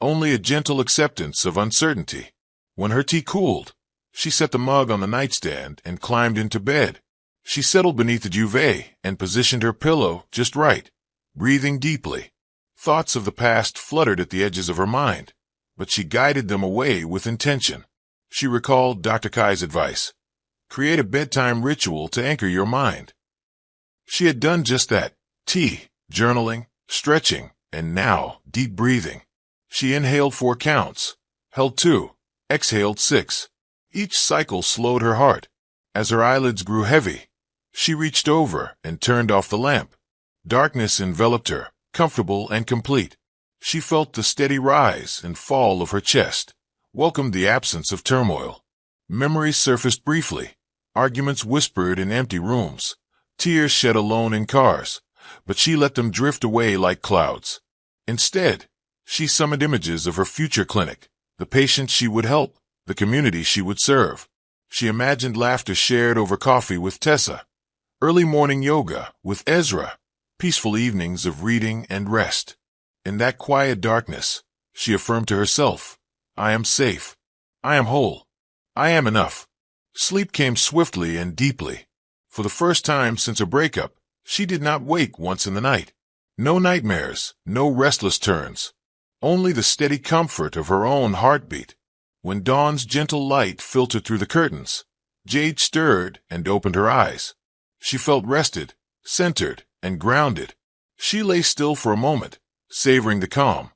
only a gentle acceptance of uncertainty. When her tea cooled, she set the mug on the nightstand and climbed into bed. She settled beneath the duvet and positioned her pillow just right, breathing deeply. Thoughts of the past fluttered at the edges of her mind, but she guided them away with intention. She recalled Dr. Kai's advice. Create a bedtime ritual to anchor your mind. She had done just that. Tea, journaling, stretching, and now deep breathing. She inhaled 4 counts, held 2, exhaled 6. Each cycle slowed her heart. As her eyelids grew heavy, she reached over and turned off the lamp. Darkness enveloped her, comfortable and complete. She felt the steady rise and fall of her chest, welcomed the absence of turmoil. Memories surfaced briefly, arguments whispered in empty rooms, tears shed alone in cars, but she let them drift away like clouds. Instead, she summoned images of her future clinic, the patients she would help, the community she would serve. She imagined laughter shared over coffee with Tessa, early morning yoga with Ezra, peaceful evenings of reading and rest. In that quiet darkness, she affirmed to herself, I am safe. I am whole. I am enough. Sleep came swiftly and deeply. For the first time since her breakup, she did not wake once in the night. No nightmares, no restless turns. Only the steady comfort of her own heartbeat. When dawn's gentle light filtered through the curtains, Jade stirred and opened her eyes. She felt rested, centered, and grounded. She lay still for a moment, savoring the calm.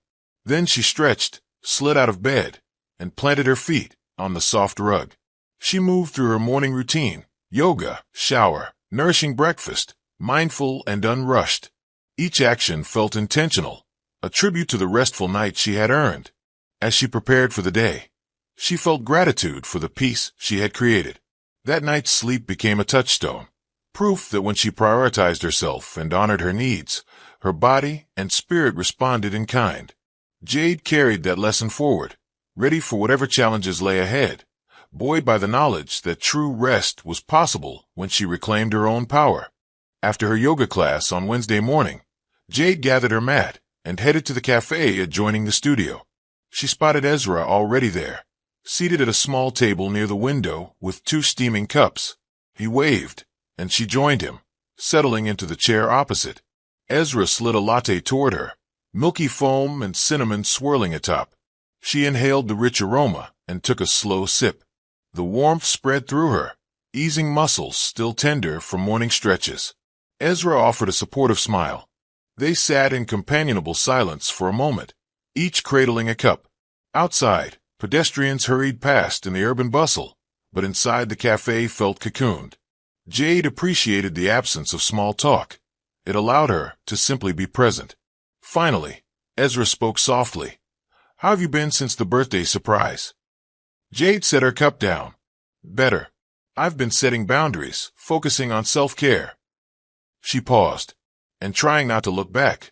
Then she stretched, slid out of bed, and planted her feet on the soft rug. She moved through her morning routine: yoga, shower, nourishing breakfast, mindful and unrushed. Each action felt intentional, a tribute to the restful night she had earned. As she prepared for the day, she felt gratitude for the peace she had created. That night's sleep became a touchstone, proof that when she prioritized herself and honored her needs, her body and spirit responded in kind. Jade carried that lesson forward, ready for whatever challenges lay ahead, buoyed by the knowledge that true rest was possible when she reclaimed her own power. After her yoga class on Wednesday morning, Jade gathered her mat and headed to the cafe adjoining the studio. She spotted Ezra already there, seated at a small table near the window with 2 steaming cups. He waved, and she joined him, settling into the chair opposite. Ezra slid a latte toward her, milky foam and cinnamon swirling atop. She inhaled the rich aroma and took a slow sip. The warmth spread through her, easing muscles still tender from morning stretches. Ezra offered a supportive smile. They sat in companionable silence for a moment, each cradling a cup. Outside, pedestrians hurried past in the urban bustle, but inside the cafe felt cocooned. Jade appreciated the absence of small talk. It allowed her to simply be present. Finally, Ezra spoke softly. "How have you been since the birthday surprise?" Jade set her cup down. "Better. I've been setting boundaries, focusing on self-care." She paused, and trying not to look back.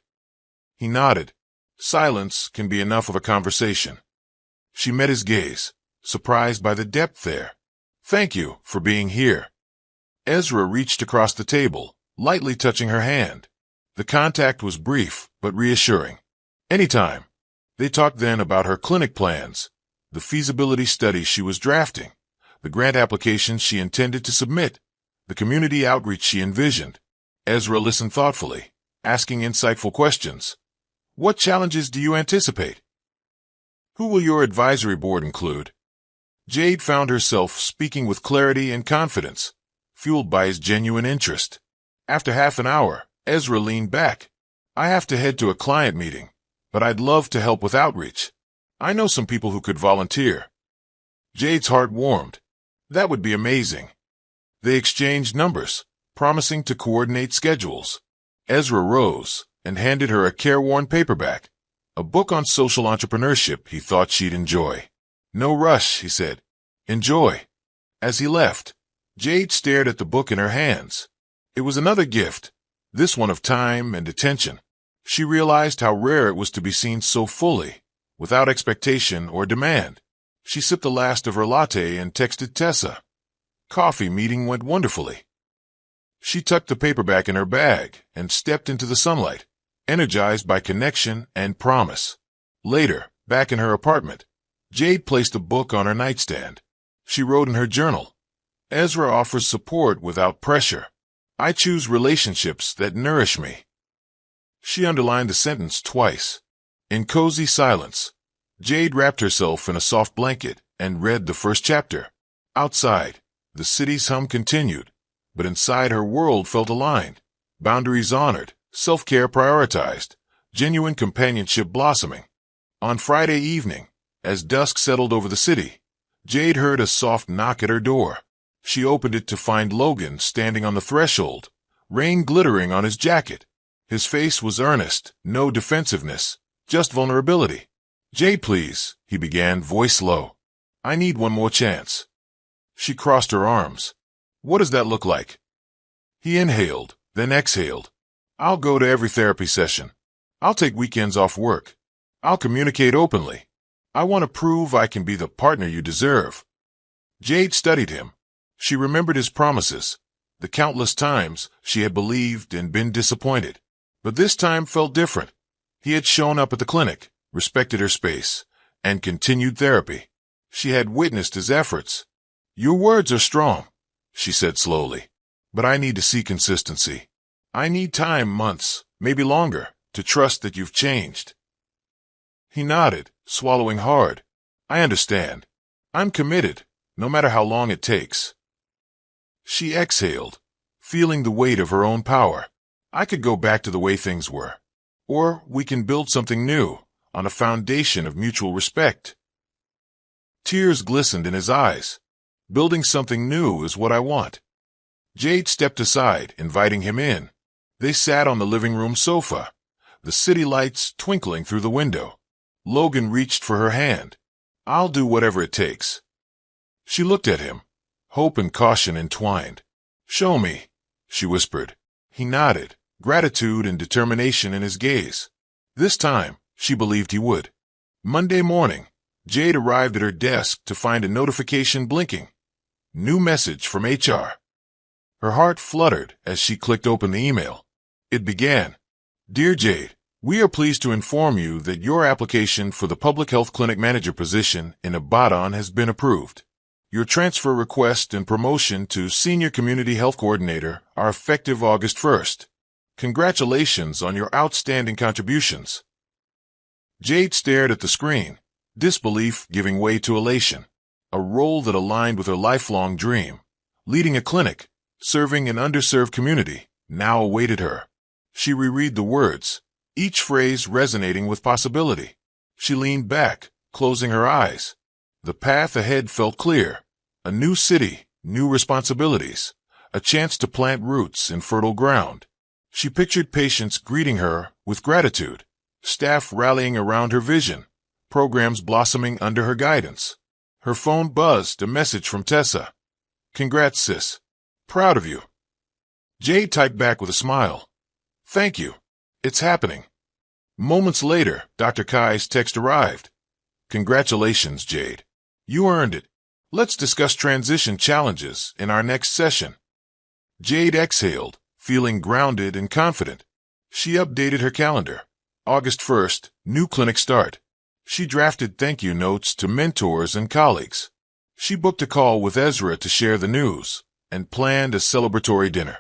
He nodded. Silence can be enough of a conversation. She met his gaze, surprised by the depth there. "Thank you for being here." Ezra reached across the table, lightly touching her hand. The contact was brief but reassuring. "Anytime." They talked then about her clinic plans, the feasibility study she was drafting, the grant applications she intended to submit, the community outreach she envisioned. Ezra listened thoughtfully, asking insightful questions. "What challenges do you anticipate? Who will your advisory board include?" Jade found herself speaking with clarity and confidence, fueled by his genuine interest. After half an hour, Ezra leaned back. "I have to head to a client meeting, but I'd love to help with outreach. I know some people who could volunteer." Jade's heart warmed. That would be amazing. They exchanged numbers, promising to coordinate schedules. Ezra rose and handed her a careworn paperback, a book on social entrepreneurship he thought she'd enjoy. "No rush," he said. "Enjoy." As he left, Jade stared at the book in her hands. It was another gift, this one of time and attention. She realized how rare it was to be seen so fully, without expectation or demand. She sipped the last of her latte and texted Tessa. "Coffee meeting went wonderfully." She tucked the paperback in her bag and stepped into the sunlight, energized by connection and promise. Later, back in her apartment, Jade placed a book on her nightstand. She wrote in her journal, "Ezra offers support without pressure. I choose relationships that nourish me." She underlined the sentence twice. In cozy silence, Jade wrapped herself in a soft blanket and read the first chapter. Outside, the city's hum continued, but inside her world felt aligned, boundaries honored, self-care prioritized, genuine companionship blossoming. On Friday evening, as dusk settled over the city, Jade heard a soft knock at her door. She opened it to find Logan standing on the threshold, rain glittering on his jacket. His face was earnest, no defensiveness, just vulnerability. "Jade, please," he began, voice low. "I need one more chance." She crossed her arms. "What does that look like?" He inhaled, then exhaled. "I'll go to every therapy session. I'll take weekends off work. I'll communicate openly. I want to prove I can be the partner you deserve." Jade studied him. She remembered his promises, the countless times she had believed and been disappointed. But this time felt different. He had shown up at the clinic, respected her space, and continued therapy. She had witnessed his efforts. "Your words are strong," she said slowly, "but I need to see consistency. I need time, months, maybe longer, to trust that you've changed." He nodded, swallowing hard. "I understand. I'm committed, no matter how long it takes." She exhaled, feeling the weight of her own power. I could go back to the way things were. Or we can build something new, on a foundation of mutual respect. Tears glistened in his eyes. Building something new is what I want. Jade stepped aside, inviting him in. They sat on the living room sofa, the city lights twinkling through the window. Logan reached for her hand. I'll do whatever it takes. She looked at him, hope and caution entwined. Show me, she whispered. He nodded, gratitude and determination in his gaze. This time, she believed he would. Monday morning, Jade arrived at her desk to find a notification blinking. New message from HR. Her heart fluttered as she clicked open the email. It began, Dear Jade, we are pleased to inform you that your application for the Public Health Clinic Manager position in Ibadan has been approved. Your transfer request and promotion to Senior Community Health Coordinator are effective August 1st. Congratulations on your outstanding contributions. Jade stared at the screen, disbelief giving way to elation. A role that aligned with her lifelong dream, leading a clinic, serving an underserved community, now awaited her. She reread the words, each phrase resonating with possibility. She leaned back, closing her eyes. The path ahead felt clear. A new city, new responsibilities, a chance to plant roots in fertile ground. She pictured patients greeting her with gratitude, staff rallying around her vision, programs blossoming under her guidance. Her phone buzzed, a message from Tessa. Congrats, sis. Proud of you. Jade typed back with a smile. Thank you. It's happening. Moments later, Dr. Kai's text arrived. Congratulations, Jade. You earned it. Let's discuss transition challenges in our next session. Jade exhaled, feeling grounded and confident. She updated her calendar. August 1st, new clinic start. She drafted thank you notes to mentors and colleagues. She booked a call with Ezra to share the news and planned a celebratory dinner.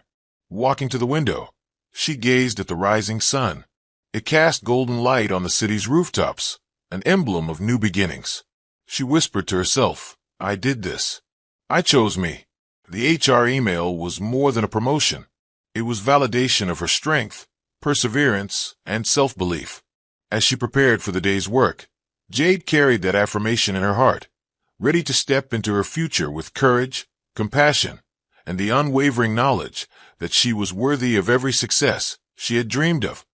Walking to the window, she gazed at the rising sun. It cast golden light on the city's rooftops, an emblem of new beginnings. She whispered to herself, I did this. I chose me. The HR email was more than a promotion. It was validation of her strength, perseverance, and self-belief. As she prepared for the day's work, Jade carried that affirmation in her heart, ready to step into her future with courage, compassion, and the unwavering knowledge that she was worthy of every success she had dreamed of.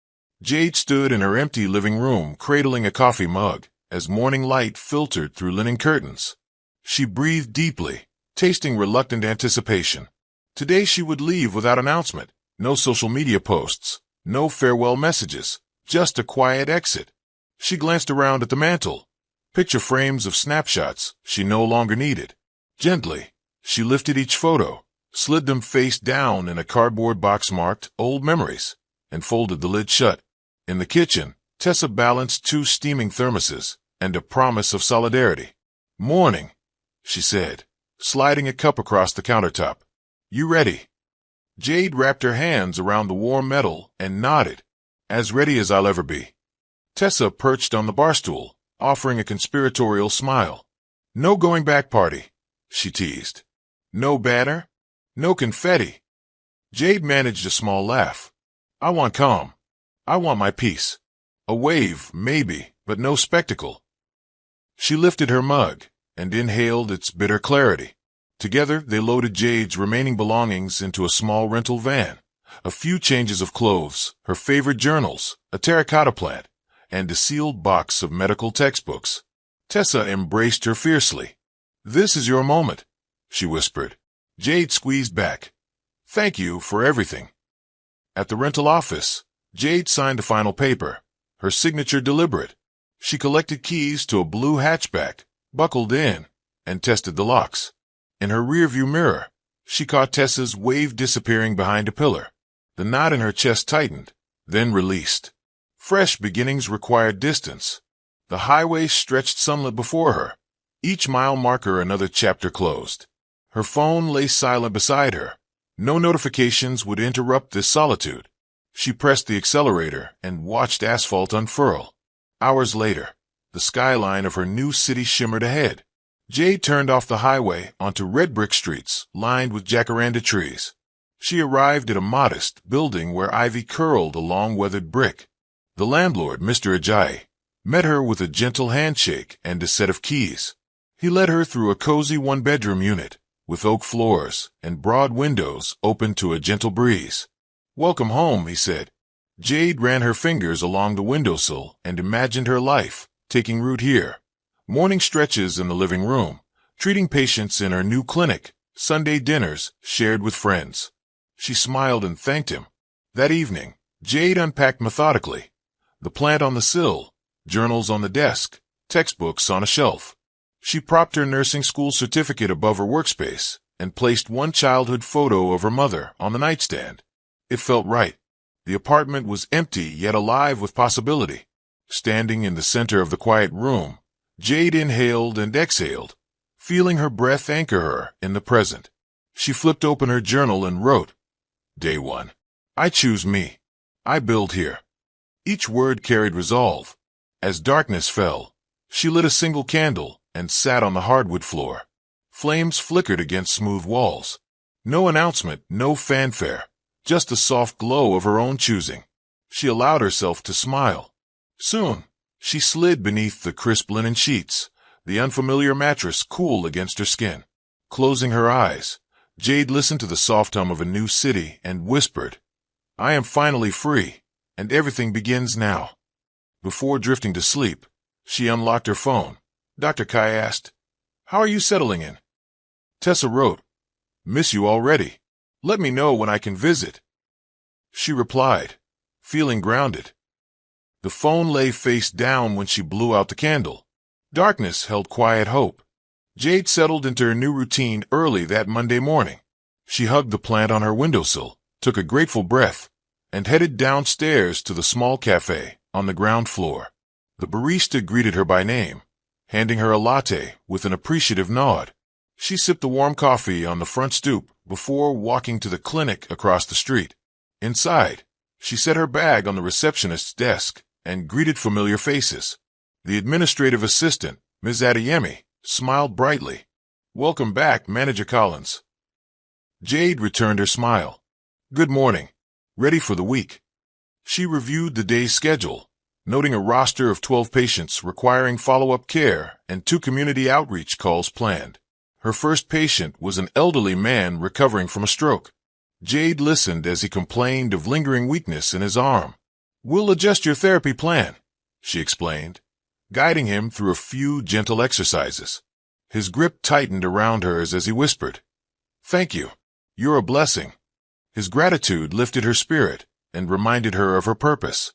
Jade stood in her empty living room cradling a coffee mug as morning light filtered through linen curtains. She breathed deeply, tasting reluctant anticipation. Today she would leave without announcement, no social media posts, no farewell messages, just a quiet exit. She glanced around at the mantel, picture frames of snapshots she no longer needed. Gently, she lifted each photo, slid them face down in a cardboard box marked Old Memories, and folded the lid shut. In the kitchen, Tessa balanced 2 steaming thermoses and a promise of solidarity. Morning, she said, sliding a cup across the countertop. You ready? Jade wrapped her hands around the warm metal and nodded. As ready as I'll ever be. Tessa perched on the barstool, offering a conspiratorial smile. No going back party, she teased. No banner? No confetti. Jade managed a small laugh. I want calm. I want my peace. A wave, maybe, but no spectacle. She lifted her mug and inhaled its bitter clarity. Together, they loaded Jade's remaining belongings into a small rental van. A few changes of clothes, her favorite journals, a terracotta plant, and a sealed box of medical textbooks. Tessa embraced her fiercely. This is your moment, she whispered. Jade squeezed back. Thank you for everything. At the rental office, Jade signed the final paper, her signature deliberate. She collected keys to a blue hatchback, buckled in, and tested the locks. In her rearview mirror, she caught Tessa's wave disappearing behind a pillar. The knot in her chest tightened, then released. Fresh beginnings required distance. The highway stretched sunlit before her, each mile marker another chapter closed. Her phone lay silent beside her. No notifications would interrupt this solitude. She pressed the accelerator and watched asphalt unfurl. Hours later, the skyline of her new city shimmered ahead. Jade turned off the highway onto red brick streets lined with jacaranda trees. She arrived at a modest building where ivy curled along weathered brick. The landlord, Mr. Ajayi, met her with a gentle handshake and a set of keys. He led her through a cozy one-bedroom unit, with oak floors and broad windows open to a gentle breeze. "Welcome home," he said. Jade ran her fingers along the windowsill and imagined her life taking root here. Morning stretches in the living room, treating patients in her new clinic, Sunday dinners shared with friends. She smiled and thanked him. That evening, Jade unpacked methodically. The plant on the sill, journals on the desk, textbooks on a shelf. She propped her nursing school certificate above her workspace and placed one childhood photo of her mother on the nightstand. It felt right. The apartment was empty yet alive with possibility. Standing in the center of the quiet room, Jade inhaled and exhaled, feeling her breath anchor her in the present. She flipped open her journal and wrote, "Day 1. I choose me. I build here." Each word carried resolve. As darkness fell, she lit a single candle and sat on the hardwood floor. Flames flickered against smooth walls. No announcement, no fanfare, just the soft glow of her own choosing. She allowed herself to smile. Soon, she slid beneath the crisp linen sheets, the unfamiliar mattress cool against her skin. Closing her eyes, Jade listened to the soft hum of a new city and whispered, "I am finally free, and everything begins now." Before drifting to sleep, she unlocked her phone. Dr. Kai asked, "How are you settling in?" Tessa wrote, "Miss you already. Let me know when I can visit." She replied, feeling grounded. The phone lay face down when she blew out the candle. Darkness held quiet hope. Jade settled into her new routine early that Monday morning. She hugged the plant on her windowsill, took a grateful breath, and headed downstairs to the small cafe on the ground floor. The barista greeted her by name, handing her a latte with an appreciative nod. She sipped the warm coffee on the front stoop before walking to the clinic across the street. Inside, she set her bag on the receptionist's desk and greeted familiar faces. The administrative assistant, Ms. Adeyemi, smiled brightly. "Welcome back, Manager Collins." Jade returned her smile. "Good morning. Ready for the week." She reviewed the day's schedule, noting a roster of 12 patients requiring follow-up care and 2 community outreach calls planned. Her first patient was an elderly man recovering from a stroke. Jade listened as he complained of lingering weakness in his arm. "We'll adjust your therapy plan," she explained, guiding him through a few gentle exercises. His grip tightened around hers as he whispered, "Thank you. You're a blessing." His gratitude lifted her spirit and reminded her of her purpose.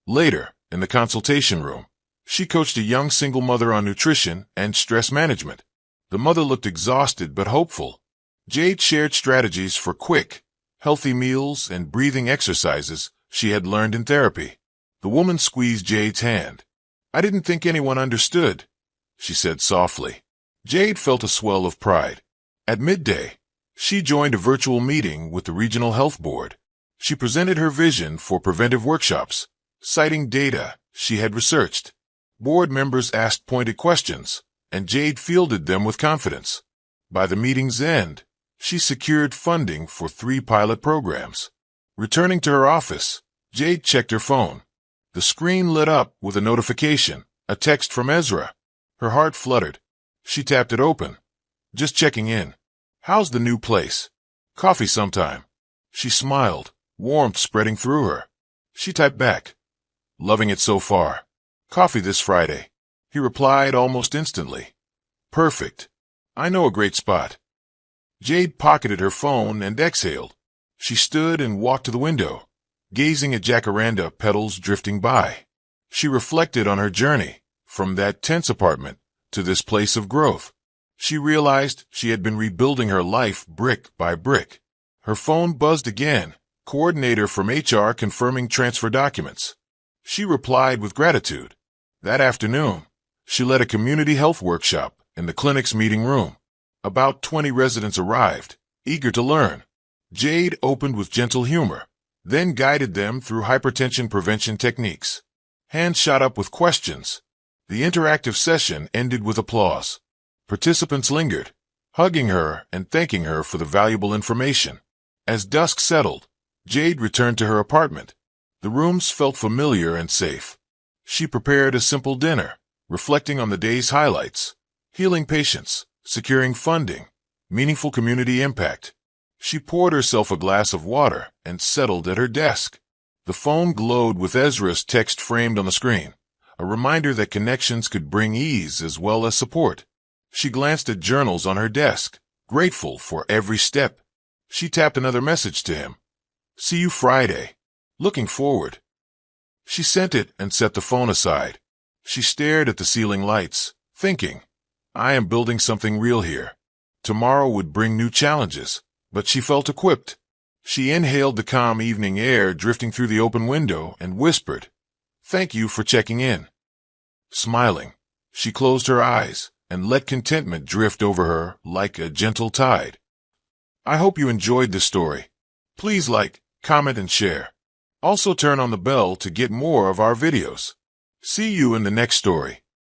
Later, in the consultation room, she coached a young single mother on nutrition and stress management. The mother looked exhausted but hopeful. Jade shared strategies for quick, healthy meals and breathing exercises she had learned in therapy. The woman squeezed Jade's hand. "I didn't think anyone understood," she said softly. Jade felt a swell of pride. At midday, she joined a virtual meeting with the Regional Health Board. She presented her vision for preventive workshops, citing data she had researched. Board members asked pointed questions, and Jade fielded them with confidence. By the meeting's end, she secured funding for 3 pilot programs. Returning to her office, Jade checked her phone. The screen lit up with a notification, a text from Ezra. Her heart fluttered. She tapped it open. "Just checking in. How's the new place? Coffee sometime." She smiled, warmth spreading through her. She typed back, "Loving it so far. Coffee this Friday." He replied almost instantly, "Perfect. I know a great spot." Jade pocketed her phone and exhaled. She stood and walked to the window, gazing at jacaranda petals drifting by. She reflected on her journey, from that tense apartment to this place of growth. She realized she had been rebuilding her life brick by brick. Her phone buzzed again, coordinator from HR confirming transfer documents. She replied with gratitude. That afternoon, she led a community health workshop in the clinic's meeting room. About 20 residents arrived, eager to learn. Jade opened with gentle humor, then guided them through hypertension prevention techniques. Hands shot up with questions. The interactive session ended with applause. Participants lingered, hugging her and thanking her for the valuable information. As dusk settled, Jade returned to her apartment. The rooms felt familiar and safe. She prepared a simple dinner, reflecting on the day's highlights: healing patients, securing funding, meaningful community impact. She poured herself a glass of water and settled at her desk. The phone glowed with Ezra's text framed on the screen, a reminder that connections could bring ease as well as support. She glanced at journals on her desk, grateful for every step. She tapped another message to him. "See you Friday. Looking forward." She sent it and set the phone aside. She stared at the ceiling lights, thinking, "I am building something real here." Tomorrow would bring new challenges, but she felt equipped. She inhaled the calm evening air drifting through the open window and whispered, "Thank you for checking in." Smiling, she closed her eyes and let contentment drift over her like a gentle tide. I hope you enjoyed this story. Please like, comment, and share. Also turn on the bell to get more of our videos. See you in the next story.